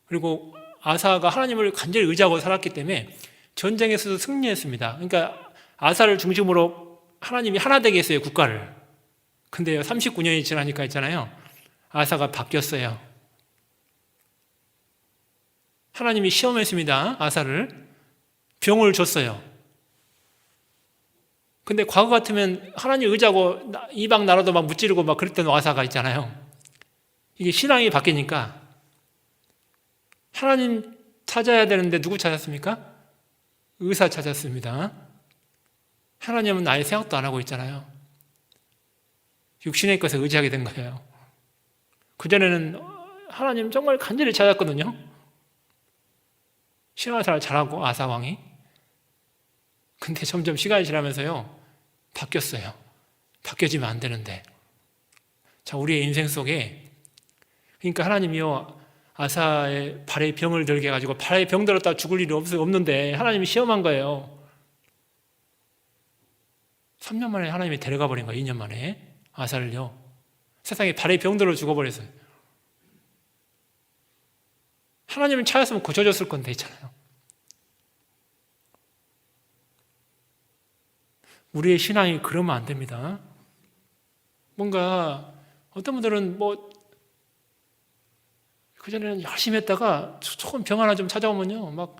그리고 아사가 하나님을 간절히 의지하고 살았기 때문에 전쟁에서도 승리했습니다. 그러니까 아사를 중심으로 하나님이 하나 되게 했어요, 국가를. 근데요, 39년이 지나니까 있잖아요, 아사가 바뀌었어요. 하나님이 시험했습니다. 아사를. 병을 줬어요. 근데 과거 같으면 하나님 의지하고 이방 나라도 막 무찌르고 막 그랬던 아사가 있잖아요. 이게 신앙이 바뀌니까 하나님 찾아야 되는데 누구 찾았습니까? 의사 찾았습니다. 하나님은 나의 생각도 안 하고 있잖아요. 육신의 것에 의지하게 된 거예요. 그전에는 하나님 정말 간절히 찾았거든요. 신앙생활 잘하고 아사 왕이. 근데 점점 시간이 지나면서요, 바뀌었어요. 바뀌어지면 안 되는데. 자, 우리의 인생 속에, 그러니까 하나님이요, 아사의 발에 병을 들게 해가지고 발에 병 들었다 죽을 일이 없는데 하나님이 시험한 거예요. 3년 만에 하나님이 데려가 버린 거예요. 2년 만에 아사를요. 세상에 발에 병 들어 죽어버렸어요. 하나님을 찾았으면 고쳐줬을 건데 있잖아요. 우리의 신앙이 그러면 안 됩니다. 뭔가 어떤 분들은 그전에는 열심히 했다가 조금 병 하나 좀 찾아오면요, 막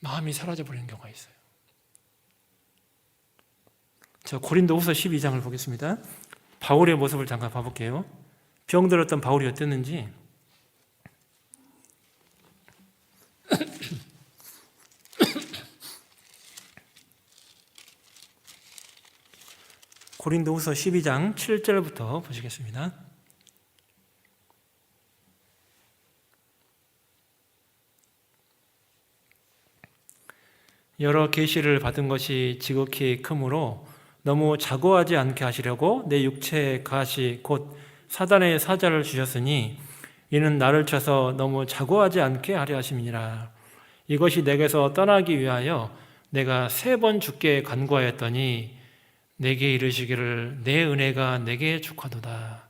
마음이 사라져 버리는 경우가 있어요. 자, 고린도후서 12장을 보겠습니다. 바울의 모습을 잠깐 봐볼게요. 병 들었던 바울이 어땠는지. 고린도후서 12장 7절부터 보시겠습니다. 여러 계시를 받은 것이 지극히 크므로 너무 자고하지 않게 하시려고 내 육체의 가시 곧 사단의 사자를 주셨으니 이는 나를 쳐서 너무 자고하지 않게 하려 하심이니라. 이것이 내게서 떠나기 위하여 내가 3번 주께 간구하였더니 내게 이르시기를 내 은혜가 내게 족하도다.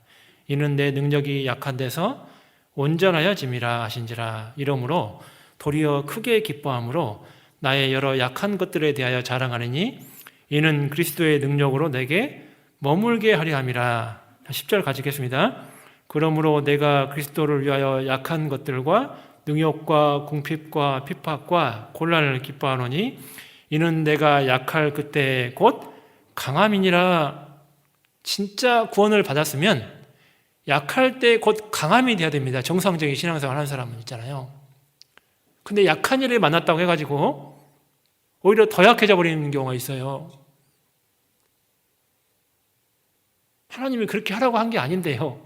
이는 내 능력이 약한 데서 온전하여 짐이라 하신지라. 이러므로 도리어 크게 기뻐함으로 나의 여러 약한 것들에 대하여 자랑하느니 이는 그리스도의 능력으로 내게 머물게 하려 함이라. 10절 가지겠습니다. 그러므로 내가 그리스도를 위하여 약한 것들과 능욕과 궁핍과 핍박과 곤란을 기뻐하노니 이는 내가 약할 그때 곧 강함이니라. 진짜 구원을 받았으면 약할 때 곧 강함이 돼야 됩니다. 정상적인 신앙생활 하는 사람은 있잖아요. 근데 약한 일을 만났다고 해가지고 오히려 더 약해져 버리는 경우가 있어요. 하나님이 그렇게 하라고 한 게 아닌데요.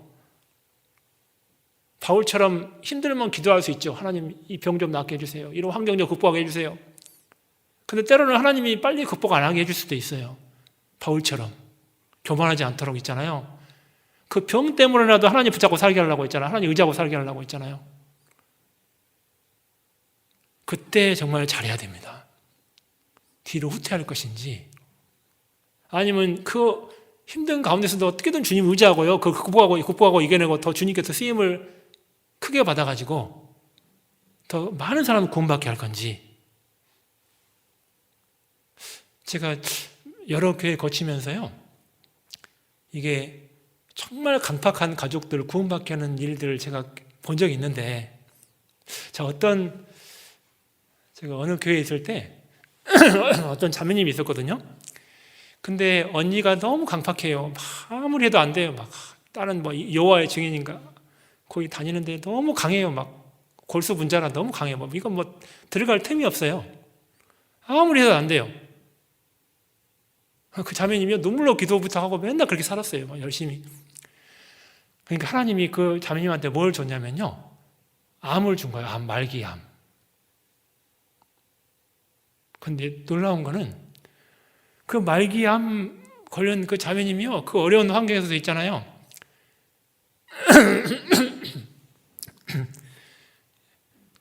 바울처럼 힘들면 기도할 수 있죠. 하나님 이 병 좀 낫게 해주세요. 이런 환경 좀 극복하게 해주세요. 근데 때로는 하나님이 빨리 극복 안 하게 해줄 수도 있어요. 바울처럼 교만하지 않도록 있잖아요. 그 병 때문에라도 하나님 붙잡고 살게 하려고 했잖아요. 하나님 의지하고 살게 하려고 했잖아요. 그때 정말 잘해야 됩니다. 뒤로 후퇴할 것인지 아니면 그 힘든 가운데서도 어떻게든 주님 의지하고요. 그걸 극복하고 이겨내고 더 주님께서 쓰임을 크게 받아가지고 더 많은 사람을 구원받게 할 건지. 제가 여러 교회 거치면서요, 이게 정말 강팍한 가족들 구원받게 하는 일들을 제가 본 적이 있는데, 제가 어느 교회에 있을 때 어떤 자매님이 있었거든요. 근데 언니가 너무 강팍해요. 막 아무리 해도 안 돼요. 막 다른 여호와의 증인인가 거기 다니는데 너무 강해요. 막 골수분자라 너무 강해요. 이건 들어갈 틈이 없어요. 아무리 해도 안 돼요. 그 자매님이 눈물로 기도부터 하고 맨날 그렇게 살았어요. 막 열심히. 그러니까 하나님이 그 자매님한테 뭘 줬냐면요, 암을 준 거예요. 말기암. 근데 놀라운 거는 그 말기암 걸린 그 자매님이요, 그 어려운 환경에서도 있잖아요.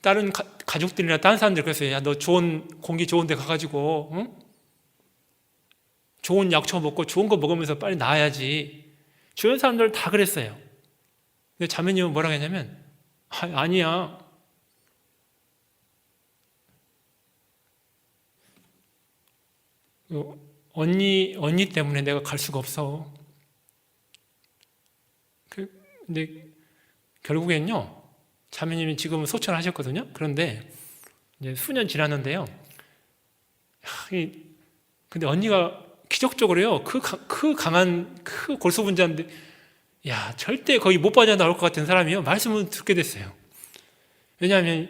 다른 가족들이나 다른 사람들 그랬어요. 야, 너 좋은 공기 좋은 데 가가지고 응? 좋은 약초 먹고 좋은 거 먹으면서 빨리 나아야지. 주변 사람들 다 그랬어요. 근데 자매님은 뭐라고 했냐면 아니야. 언니 때문에 내가 갈 수가 없어. 근데 결국엔요, 자매님이 지금은 소천하셨거든요. 그런데 이제 수년 지났는데요. 근데 언니가 기적적으로요, 그 강한 그 골수분자인데, 야, 절대 거의 못 빠져나올 것 같은 사람이요, 말씀을 듣게 됐어요. 왜냐하면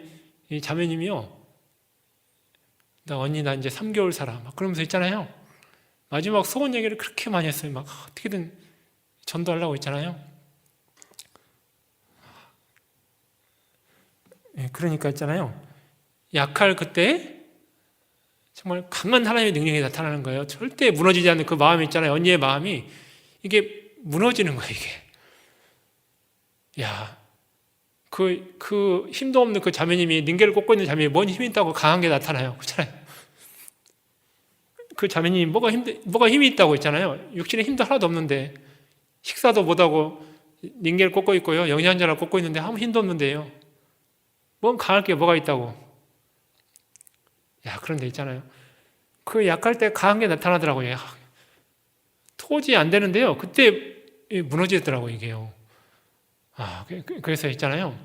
이 자매님이요, 나 이제 3개월 살아 막 그러면서 있잖아요. 마지막 소원 얘기를 그렇게 많이 했어요. 막 어떻게든 전도하려고 있잖아요. 그러니까 있잖아요, 약할 그때 정말 강한 하나님의 능력이 나타나는 거예요. 절대 무너지지 않는 그 마음이 있잖아요. 언니의 마음이 이게 무너지는 거예요. 이게, 야, 그 힘도 없는 그 자매님이, 닌겔을 꽂고 있는 자매님이 뭔 힘이 있다고 강한 게 나타나요. 그렇잖아요. 그 자매님이 뭐가 힘이 있다고 있잖아요. 육신에 힘도 하나도 없는데, 식사도 못하고 닌겔을 꽂고 있고요, 영양제를 꽂고 있는데 아무 힘도 없는데요, 뭔 강할 게 뭐가 있다고. 야, 그런데 있잖아요, 그 약할 때 강한 게 나타나더라고요. 토지 안 되는데요, 그때 무너지더라고요, 이게요. 그래서 있잖아요,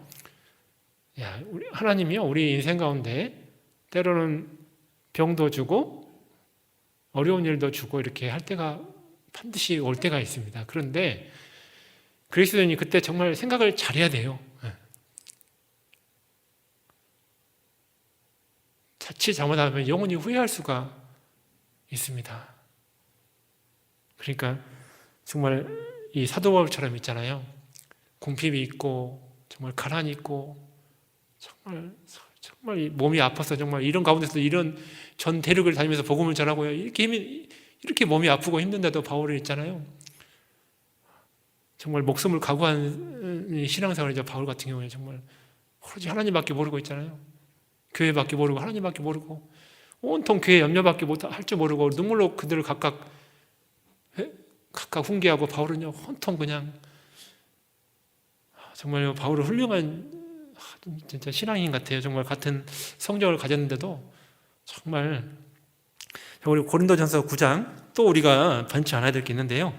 야, 하나님이요, 우리 인생 가운데 때로는 병도 주고 어려운 일도 주고 이렇게 할 때가 반드시 올 때가 있습니다. 그런데 그리스도인이 그때 정말 생각을 잘해야 돼요. 자칫 잘못하면 영원히 후회할 수가 있습니다. 그러니까 정말 이 사도 바울처럼 있잖아요, 궁핍이 있고 정말 가난이 있고 정말 몸이 아파서 정말 이런 가운데서 이런 전 대륙을 다니면서 복음을 전하고요, 이렇게 몸이 아프고 힘든데도 바울이 있잖아요, 정말 목숨을 각오한 신앙생활이죠. 바울 같은 경우에 정말 오로지 하나님밖에 모르고 있잖아요. 교회밖에 모르고 하나님밖에 모르고 온통 교회 염려밖에 할 줄 모르고 눈물로 그들을 각각 훈계하고, 바울은요 온통 그냥 정말 바울은 훌륭한 진짜 신앙인 같아요. 정말 같은 성적을 가졌는데도 정말. 우리 고린도전서 9장 또 우리가 반치 않아야 될 게 있는데요.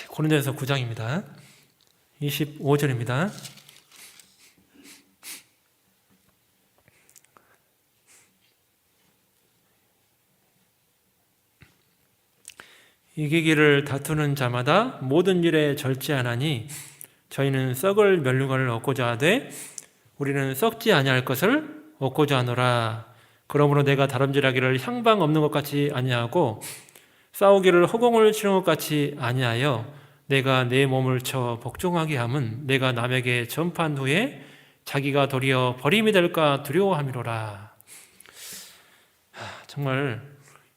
고린도전서 9장입니다. 25절입니다. 이기기를 다투는 자마다 모든 일에 절제하나니 저희는 썩을 멸류관을 얻고자 하되 우리는 썩지 아니할 것을 얻고자 하노라. 그러므로 내가 다름질하기를 향방 없는 것 같이 아니하고 싸우기를 허공을 치는 것 같이 아니하여 내가 내 몸을 쳐 복종하게 함은 내가 남에게 전파한 후에 자기가 도리어 버림이 될까 두려워함이로라. 정말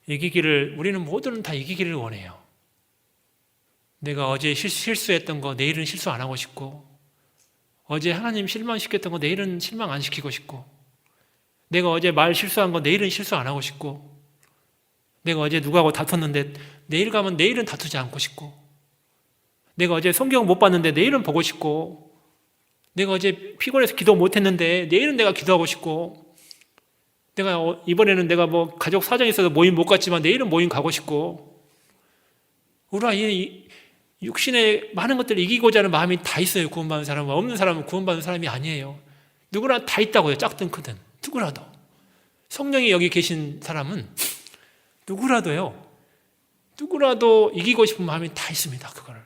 우리는 모두는 다 이기기를 원해요. 내가 어제 실수했던 거 내일은 실수 안 하고 싶고, 어제 하나님 실망시켰던 거 내일은 실망 안 시키고 싶고, 내가 어제 말 실수한 거 내일은 실수 안 하고 싶고, 내가 어제 누구하고 다퉜는데 내일 가면 내일은 다투지 않고 싶고, 내가 어제 성경 못 봤는데 내일은 보고 싶고, 내가 어제 피곤해서 기도 못했는데 내일은 내가 기도하고 싶고, 내가 이번에는 내가 뭐 가족 사정이 있어서 모임 못 갔지만 내일은 모임 가고 싶고, 우리가 이 육신의 많은 것들을 이기고자 하는 마음이 다 있어요. 구원받은 사람은. 없는 사람은 구원받은 사람이 아니에요. 누구나 다 있다고요. 작든 크든 누구라도. 성령이 여기 계신 사람은 누구라도 이기고 싶은 마음이 다 있습니다. 그걸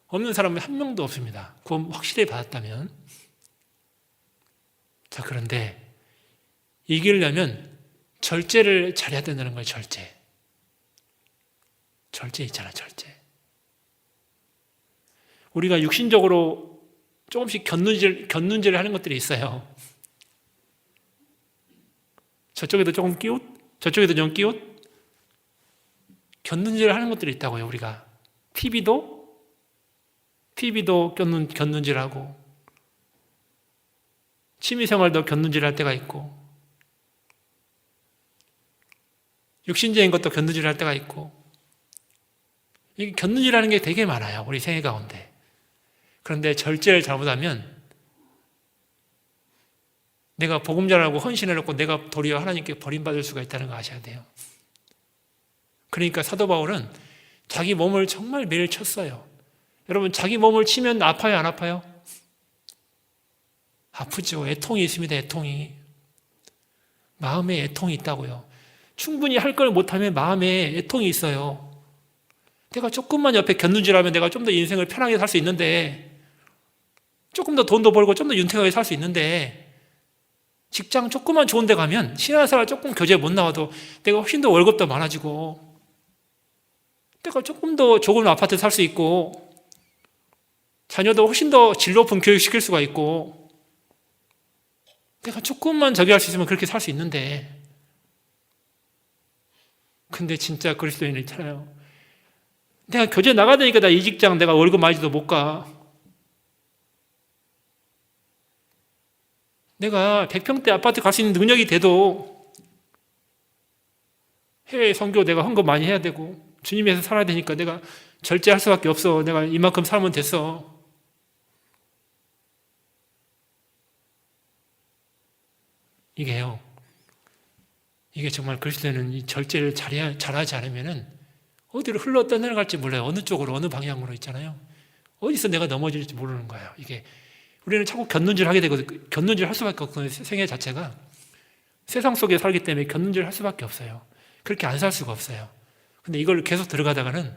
없는 사람은 한 명도 없습니다. 구원 확실히 받았다면. 자, 그런데 이기려면 절제를 잘해야 된다는 거예요. 절제 있잖아, 절제. 우리가 육신적으로 조금씩 견눈질을 하는 것들이 있어요. 저쪽에도 조금 끼웃, 저쪽에도 좀 끼웃. 곁눈질을 하는 것들이 있다고요, 우리가. TV도 곁눈질하고, 취미생활도 곁눈질할 때가 있고, 육신적인 것도 곁눈질할 때가 있고, 이게 곁눈질하는 게 되게 많아요, 우리 생애 가운데. 그런데 절제를 잘못하면 내가 복음 전하고 헌신을 했고 내가 도리어 하나님께 버림받을 수가 있다는 거 아셔야 돼요. 그러니까 사도 바울은 자기 몸을 정말 매일 쳤어요. 여러분, 자기 몸을 치면 아파요, 안 아파요? 아프죠. 애통이 있습니다, 애통이. 마음에 애통이 있다고요. 충분히 할 걸 못하면 마음에 애통이 있어요. 내가 조금만 옆에 곁눈질하면 내가 좀 더 인생을 편하게 살 수 있는데, 조금 더 돈도 벌고 좀 더 윤택하게 살 수 있는데, 직장 조금만 좋은 데 가면 신앙생활 조금 교제 못 나와도 내가 훨씬 더 월급도 많아지고, 내가 조금 더 좋은 아파트 살 수 있고, 자녀도 훨씬 더 질 높은 교육 시킬 수가 있고, 내가 조금만 저기 할 수 있으면 그렇게 살 수 있는데, 근데 진짜 그리스도인이 있잖아요. 내가 교제 나가야 되니까 나 이 직장 내가 월급 많이 줘도 못 가. 내가 100평대 아파트 갈 수 있는 능력이 돼도 해외 선교 내가 헌금 많이 해야 되고 주님 위해서 살아야 되니까 내가 절제할 수밖에 없어. 내가 이만큼 살면 됐어. 이게 정말 그리스도인은 이 절제를 잘하지 않으면은 어디로 흘러 떠내려갈지 몰라요. 어느 쪽으로, 어느 방향으로 있잖아요. 어디서 내가 넘어질지 모르는 거예요. 이게 우리는 자꾸 곁눈질 하게 되거든요. 곁눈질 할 수밖에 없거든요. 생애 자체가 세상 속에 살기 때문에 곁눈질 할 수밖에 없어요. 그렇게 안 살 수가 없어요. 근데 이걸 계속 들어가다가는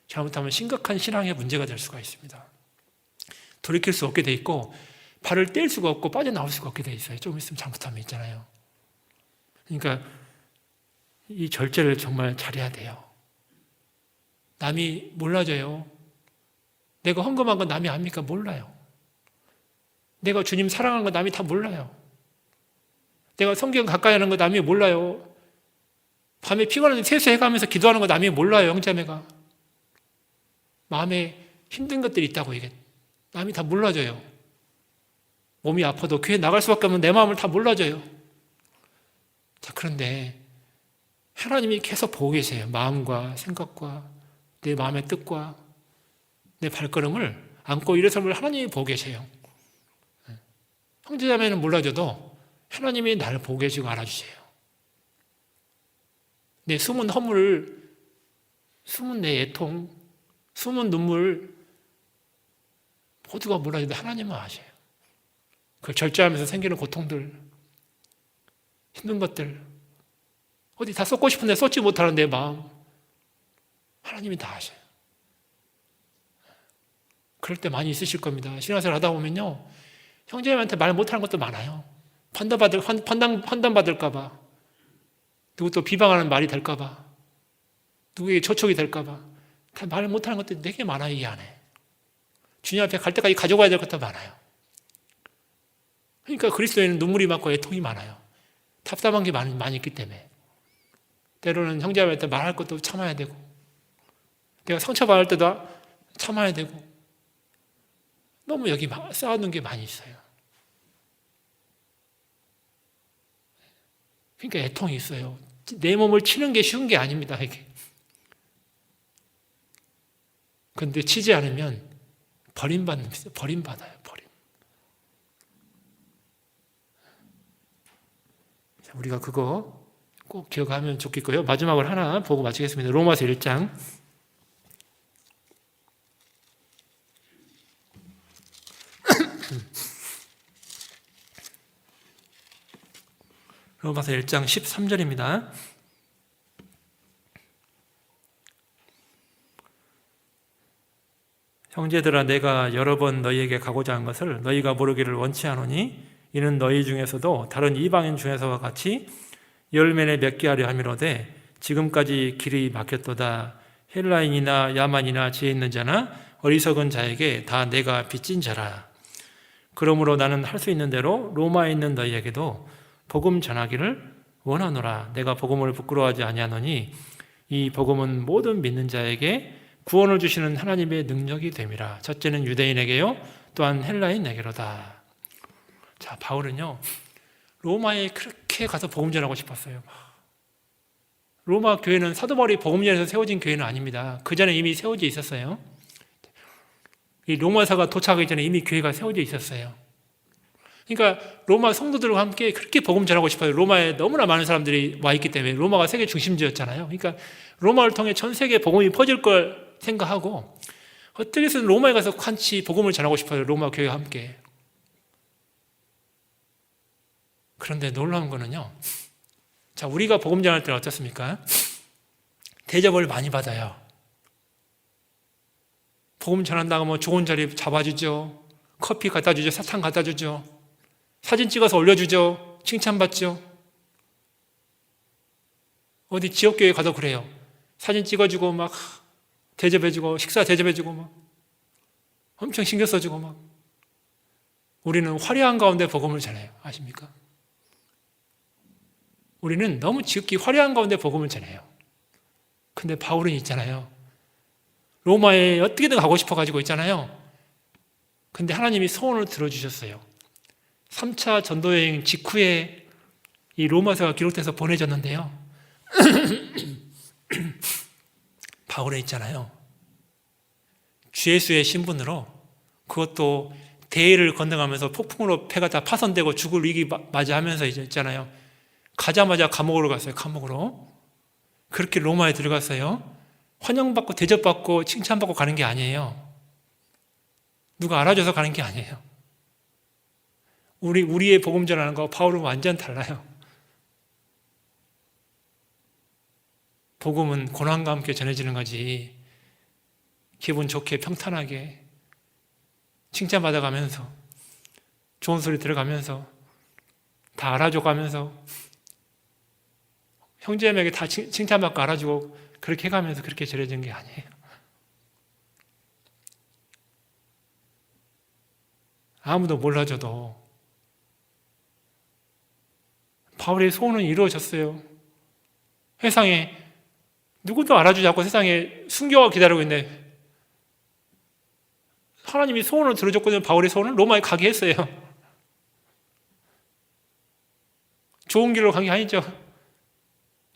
잘못하면 심각한 신앙의 문제가 될 수가 있습니다. 돌이킬 수 없게 돼 있고 발을 뗄 수가 없고 빠져나올 수가 없게 돼 있어요. 조금 있으면 잘못하면 있잖아요. 그러니까 이 절제를 정말 잘해야 돼요. 남이 몰라줘요. 내가 헌금한 건 남이 압니까? 몰라요. 내가 주님 사랑하는 거 남이 다 몰라요. 내가 성경 가까이 하는 거 남이 몰라요. 밤에 피곤한데 세수해가면서 기도하는 거 남이 몰라요, 형제매가. 마음에 힘든 것들이 있다고 이게 남이 다 몰라줘요. 몸이 아파도 교회 나갈 수밖에 없는 내 마음을 다 몰라줘요. 자, 그런데 하나님이 계속 보고 계세요. 마음과 생각과 내 마음의 뜻과 내 발걸음을 안고 일어서면 하나님이 보고 계세요. 형제자매는 몰라줘도 하나님이 나를 보고 계시고 알아주세요. 내 숨은 허물, 숨은 내 애통, 숨은 눈물 모두가 몰라줘도 하나님은 아셔요. 그걸 절제하면서 생기는 고통들, 힘든 것들, 어디 다 쏟고 싶은데 쏟지 못하는 내 마음 하나님이 다 아셔요. 그럴 때 많이 있으실 겁니다. 신앙생활 하다 보면요, 형제님한테 말 못하는 것도 많아요. 판단받을까 봐, 누구 또 비방하는 말이 될까 봐, 누구에게 저촉이 될까 봐, 다 말 못하는 것도 되게 많아요. 이 안에 주님 앞에 갈 때까지 가져가야 될 것도 많아요. 그러니까 그리스도에는 눈물이 많고 애통이 많아요. 답답한 게 많이 있기 때문에. 때로는 형제한테 말할 것도 참아야 되고, 내가 상처받을 때도 참아야 되고, 너무 여기 쌓아둔 게 많이 있어요. 그러니까 애통이 있어요. 내 몸을 치는 게 쉬운 게 아닙니다, 이게. 그런데 치지 않으면 버림받아요, 버림. 우리가 그거 꼭 기억하면 좋겠고요. 마지막으로 하나 보고 마치겠습니다. 로마서 1장. 로마서 1장 13절입니다. 형제들아, 내가 여러 번 너희에게 가고자 한 것을 너희가 모르기를 원치 않으니 이는 너희 중에서도 다른 이방인 중에서와 같이 열매를 맺게 하려 함이로되 지금까지 길이 막혔도다. 헬라인이나 야만이나 지혜 있는 자나 어리석은 자에게 다 내가 빚진 자라. 그러므로 나는 할 수 있는 대로 로마에 있는 너희에게도 복음 전하기를 원하노라. 내가 복음을 부끄러워하지 아니하노니 이 복음은 모든 믿는 자에게 구원을 주시는 하나님의 능력이 됨이라. 첫째는 유대인에게요, 또한 헬라인에게로다. 자, 바울은요, 로마에 그렇게 가서 복음 전하고 싶었어요. 로마 교회는 사도 바울이 복음 전해서 세워진 교회는 아닙니다. 그 전에 이미 세워져 있었어요. 이 로마사가 도착하기 전에 이미 교회가 세워져 있었어요. 그러니까 로마 성도들과 함께 그렇게 복음 전하고 싶어요. 로마에 너무나 많은 사람들이 와 있기 때문에. 로마가 세계 중심지였잖아요. 그러니까 로마를 통해 전 세계에 복음이 퍼질 걸 생각하고 어떻게 해서 로마에 가서 같이 복음을 전하고 싶어요. 로마 교회와 함께. 그런데 놀라운 거는요, 자, 우리가 복음 전할 때는 어떻습니까? 대접을 많이 받아요. 복음 전한다고 하면 좋은 자리 잡아주죠. 커피 갖다 주죠. 사탕 갖다 주죠. 사진 찍어서 올려주죠. 칭찬받죠. 어디 지역교회 가도 그래요. 사진 찍어주고 막 대접해주고 식사 대접해주고 막 엄청 신경 써주고 막. 우리는 화려한 가운데 복음을 전해요. 아십니까? 우리는 너무 지극히 화려한 가운데 복음을 전해요. 근데 바울은 있잖아요, 로마에 어떻게든 가고 싶어가지고 있잖아요. 근데 하나님이 소원을 들어주셨어요. 3차 전도여행 직후에 이 로마서가 기록돼서 보내졌는데요. 바울은 있잖아요, 주 예수의 신분으로, 그것도 대해를 건너가면서 폭풍으로 배가 다 파손되고 죽을 위기 맞이하면서 이제 있잖아요, 가자마자 감옥으로 갔어요. 감옥으로. 그렇게 로마에 들어갔어요. 환영받고 대접받고 칭찬받고 가는 게 아니에요. 누가 알아줘서 가는 게 아니에요. 우리의 복음 전하는 거 바울은 완전 달라요. 복음은 고난과 함께 전해지는 거지, 기분 좋게 평탄하게 칭찬받아가면서 좋은 소리 들어가면서 다 알아줘가면서 형제에게 다 칭찬받고 알아주고 그렇게 해가면서 그렇게 전해진 게 아니에요. 아무도 몰라줘도 바울의 소원은 이루어졌어요. 세상에 누구도 알아주지 않고 세상에 순교가 기다리고 있는데 하나님이 소원을 들어줬거든요. 바울의 소원을 로마에 가게 했어요. 좋은 길로 간 게 아니죠.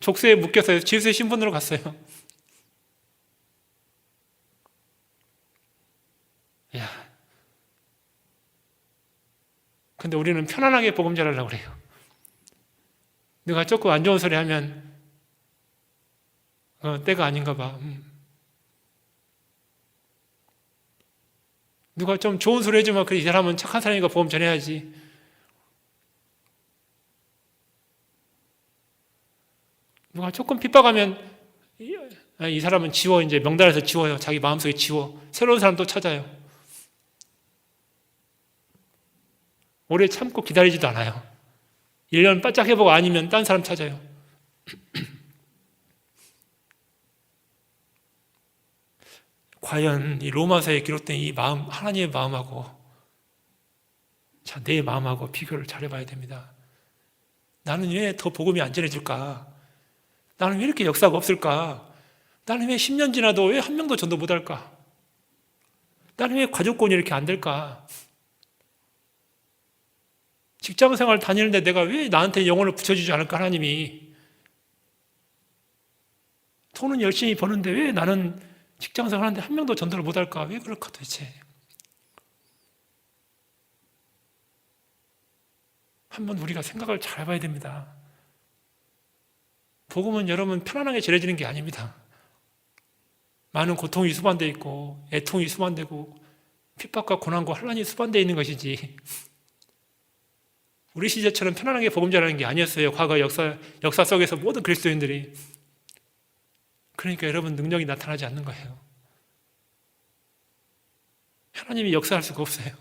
족쇄에 묶였어요. 지수의 신분으로 갔어요. 야, 근데 우리는 편안하게 복음 전하려고 그래요. 누가 조금 안 좋은 소리 하면 때가 아닌가 봐. 누가 좀 좋은 소리 해주면 그래, 이 사람은 착한 사람이니까 복음 전해야지. 누가 조금 핍박하면 이 사람은 지워, 이제 명단에서 지워요. 자기 마음속에 지워. 새로운 사람 또 찾아요. 오래 참고 기다리지도 않아요. 1년 바짝 해보고 아니면 딴 사람 찾아요. 과연 이 로마서에 기록된 이 마음, 하나님의 마음하고 자, 내 마음하고 비교를 잘해봐야 됩니다. 나는 왜 더 복음이 안 전해질까? 나는 왜 이렇게 역사가 없을까? 나는 왜 10년 지나도 왜 한 명도 전도 못할까? 나는 왜 가족권이 이렇게 안 될까? 직장생활 다니는데 내가 왜 나한테 영혼을 붙여주지 않을까, 하나님이? 돈은 열심히 버는데 왜 나는 직장생활 하는데 한 명도 전도를 못할까? 왜 그럴까 도대체? 한번 우리가 생각을 잘 해봐야 됩니다. 복음은 여러분 편안하게 전해지는 게 아닙니다. 많은 고통이 수반되어 있고 애통이 수반되고 핍박과 고난과 환난이 수반되어 있는 것이지, 우리 시대처럼 편안하게 복음 전하는 게 아니었어요. 과거 역사 속에서 모든 그리스도인들이. 그러니까 여러분 능력이 나타나지 않는 거예요. 하나님이 역사할 수가 없어요.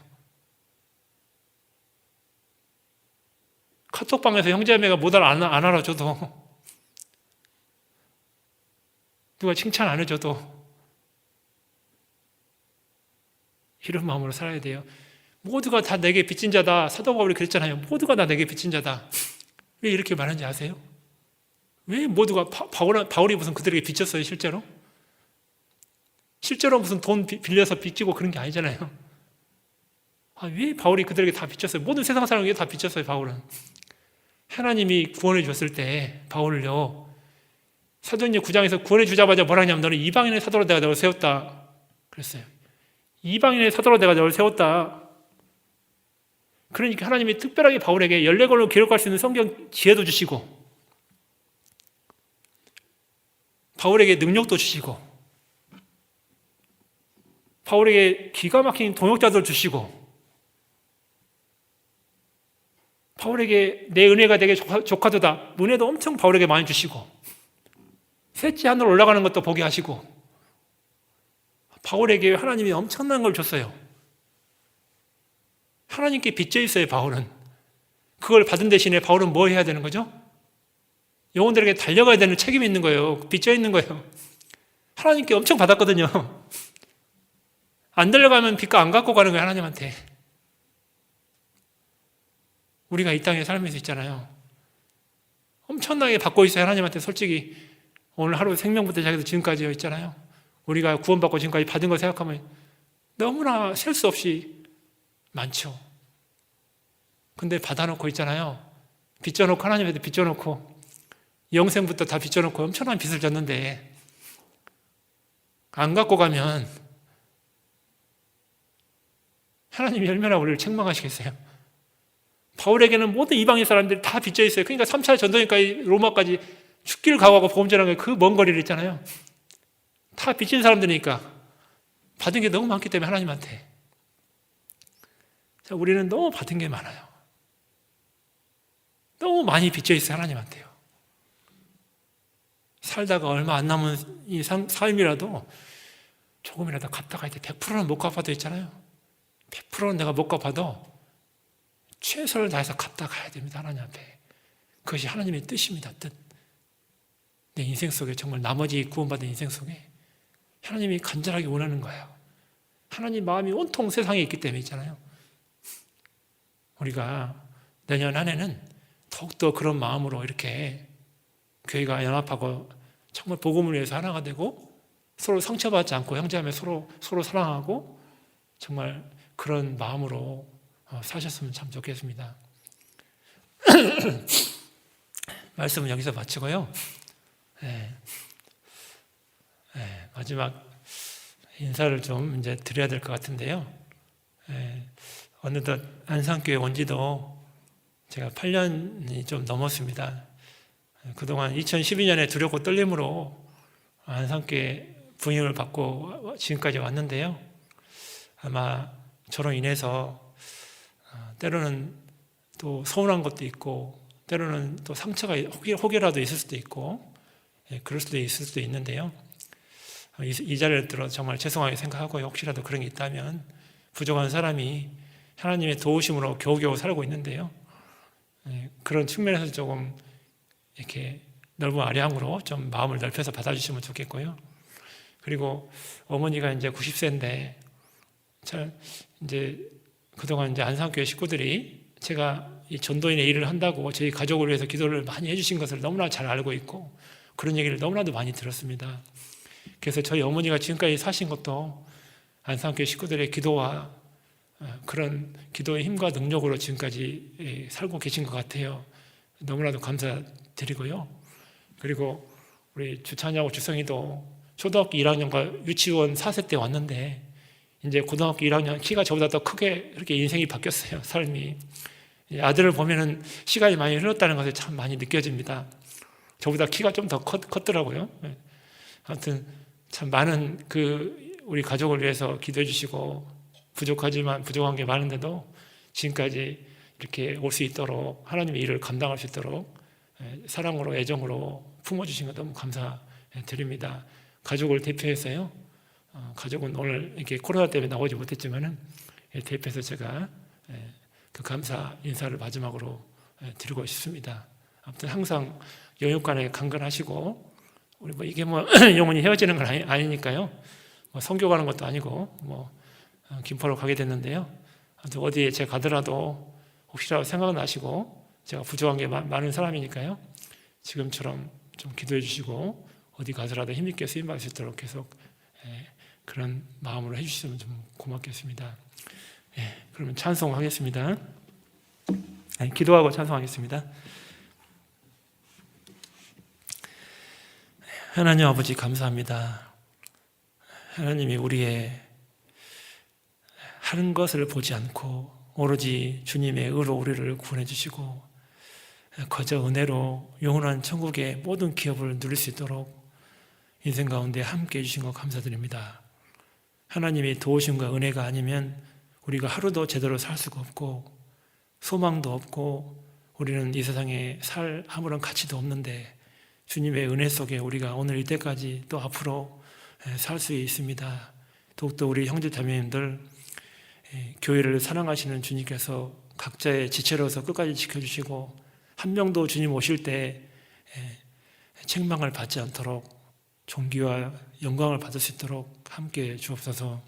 카톡방에서 형제자매가 못 안 알아줘도, 누가 칭찬 안 해줘도 이런 마음으로 살아야 돼요. 모두가 다 내게 빚진 자다. 사도 바울이 그랬잖아요. 모두가 다 내게 빚진 자다. 왜 이렇게 말하는지 아세요? 왜 모두가 바울이 무슨 그들에게 빚졌어요, 실제로? 실제로 무슨 돈 빌려서 빚지고 그런 게 아니잖아요. 왜 바울이 그들에게 다 빚졌어요? 모든 세상 사람에게 다 빚졌어요, 바울은. 하나님이 구원해 줬을 때 바울을요, 사도행전 9장에서 구원해 주자마자 뭐라 하냐면 너는 이방인의 사도로 내가 너를 세웠다 그랬어요. 이방인의 사도로 내가 너를 세웠다. 그러니까 하나님이 특별하게 바울에게 14권을 기록할 수 있는 성경 지혜도 주시고 바울에게 능력도 주시고 바울에게 기가 막힌 동역자들 주시고 바울에게 내 은혜가 되게 조카도다. 은혜도 엄청 바울에게 많이 주시고 셋째 하늘 올라가는 것도 보게 하시고 바울에게 하나님이 엄청난 걸 줬어요. 하나님께 빚져 있어요, 바울은. 그걸 받은 대신에 바울은 뭐 해야 되는 거죠? 영혼들에게 달려가야 되는 책임이 있는 거예요. 빚져 있는 거예요. 하나님께 엄청 받았거든요. 안 달려가면 빚가 안 갖고 가는 거예요, 하나님한테. 우리가 이 땅에 살면서 있잖아요. 엄청나게 받고 있어요, 하나님한테. 솔직히 오늘 하루 생명부터 시작해서 지금까지 있잖아요. 우리가 구원받고 지금까지 받은 걸 생각하면 너무나 셀 수 없이 많죠. 근데 받아놓고 있잖아요. 빚져놓고 하나님한테 빚져놓고 영생부터 다 빚져놓고 엄청난 빚을 졌는데 안 갖고 가면 하나님이 얼마나 우리를 책망하시겠어요. 바울에게는 모든 이방인 사람들이 다 빚져 있어요. 그러니까 3차 전도행까지 로마까지 죽기를 각오하고 복음 전하는 그 먼 거리를 있잖아요. 다 빚진 사람들이니까 받은 게 너무 많기 때문에 하나님한테. 자, 우리는 너무 받은 게 많아요. 너무 많이 빚져 있어요, 하나님한테요. 살다가 얼마 안 남은 이 삶이라도 조금이라도 갚다가 이제 100%는 못 갚아도 있잖아요. 100%는 내가 못 갚아도 최선을 다해서 갚다 가야 됩니다, 하나님 앞에. 그것이 하나님의 뜻입니다, 뜻. 내 인생 속에 정말 나머지 구원받은 인생 속에 하나님이 간절하게 원하는 거예요. 하나님 마음이 온통 세상에 있기 때문에 있잖아요. 우리가 내년 한 해는 더욱더 그런 마음으로 이렇게 교회가 연합하고 정말 복음을 위해서 하나가 되고 서로 상처받지 않고 형제하며 서로 사랑하고 정말 그런 마음으로 사셨으면 참 좋겠습니다. 말씀은 여기서 마치고요. 마지막 인사를 좀 이제 드려야 될 것 같은데요. 어느덧 안산교회 온 지도 제가 8년이 좀 넘었습니다. 그동안 2012년에 두렵고 떨림으로 안산교회 부임을 받고 지금까지 왔는데요. 아마 저로 인해서 때로는 또 서운한 것도 있고 때로는 또 상처가 혹여라도 있을 수도 있고 그럴 수도 있을 수도 있는데요. 이 자리를 들어 정말 죄송하게 생각하고 혹시라도 그런 게 있다면 부족한 사람이 하나님의 도우심으로 겨우겨우 살고 있는데요. 그런 측면에서 조금 이렇게 넓은 아량으로 좀 마음을 넓혀서 받아주시면 좋겠고요. 그리고 어머니가 이제 90세인데 이제 그동안 이제 안산교회 식구들이 제가 이 전도인의 일을 한다고 저희 가족을 위해서 기도를 많이 해주신 것을 너무나 잘 알고 있고 그런 얘기를 너무나도 많이 들었습니다. 그래서 저희 어머니가 지금까지 사신 것도 안산교회 식구들의 기도와 그런 기도의 힘과 능력으로 지금까지 살고 계신 것 같아요. 너무나도 감사드리고요. 그리고 우리 주찬이하고 주성이도 초등학교 1학년과 유치원 4세 때 왔는데 이제 고등학교 1학년 키가 저보다 더 크게 이렇게 인생이 바뀌었어요. 삶이. 아들을 보면은 시간이 많이 흘렀다는 것을 참 많이 느껴집니다. 저보다 키가 좀 더 컸더라고요. 아무튼 참 많은 우리 가족을 위해서 기도해 주시고 부족한 게 많은데도 지금까지 이렇게 올 수 있도록 하나님의 일을 감당할 수 있도록 사랑으로 애정으로 품어주신 것 너무 감사드립니다. 가족을 대표해서요. 가족은 오늘 이렇게 코로나 때문에 나오지 못했지만은 대표해서 제가 그 감사 인사를 마지막으로 드리고 싶습니다. 아무튼 항상 영육간에 강건하시고 우리 이게 영원히 헤어지는 건 아니니까요. 선교 가는 것도 아니고 김포로 가게 됐는데요. 아무튼 어디에 제가 가더라도 혹시라도 생각나시고 제가 부족한 게 많은 사람이니까요. 지금처럼 좀 기도해 주시고 어디 가서라도 힘있게 쓰임받을 수 있도록 계속 그런 마음으로 해주시면 좀 고맙겠습니다. 그러면 찬송하겠습니다. 기도하고 찬송하겠습니다. 하나님 아버지 감사합니다. 하나님이 우리의 하는 것을 보지 않고 오로지 주님의 의로 우리를 구원해 주시고 거저 은혜로 영원한 천국의 모든 기업을 누릴 수 있도록 인생 가운데 함께 해주신 것 감사드립니다. 하나님이 도우심과 은혜가 아니면 우리가 하루도 제대로 살 수가 없고 소망도 없고 우리는 이 세상에 살 아무런 가치도 없는데 주님의 은혜 속에 우리가 오늘 이때까지 또 앞으로 살 수 있습니다. 더욱더 우리 형제 자매님들 교회를 사랑하시는 주님께서 각자의 지체로서 끝까지 지켜주시고 한 명도 주님 오실 때 책망을 받지 않도록 존귀와 영광을 받을 수 있도록 함께 주옵소서.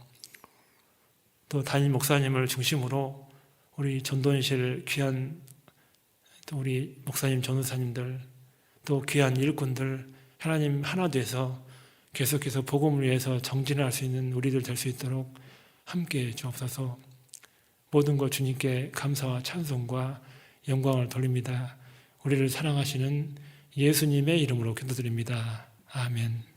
또 담임 목사님을 중심으로 우리 전도연실 귀한 또 우리 목사님 전도사님들 또 귀한 일꾼들 하나님 하나 돼서 계속해서 복음을 위해서 정진할 수 있는 우리들 될 수 있도록 함께 주옵소서. 모든 것 주님께 감사와 찬송과 영광을 돌립니다. 우리를 사랑하시는 예수님의 이름으로 기도드립니다. 아멘.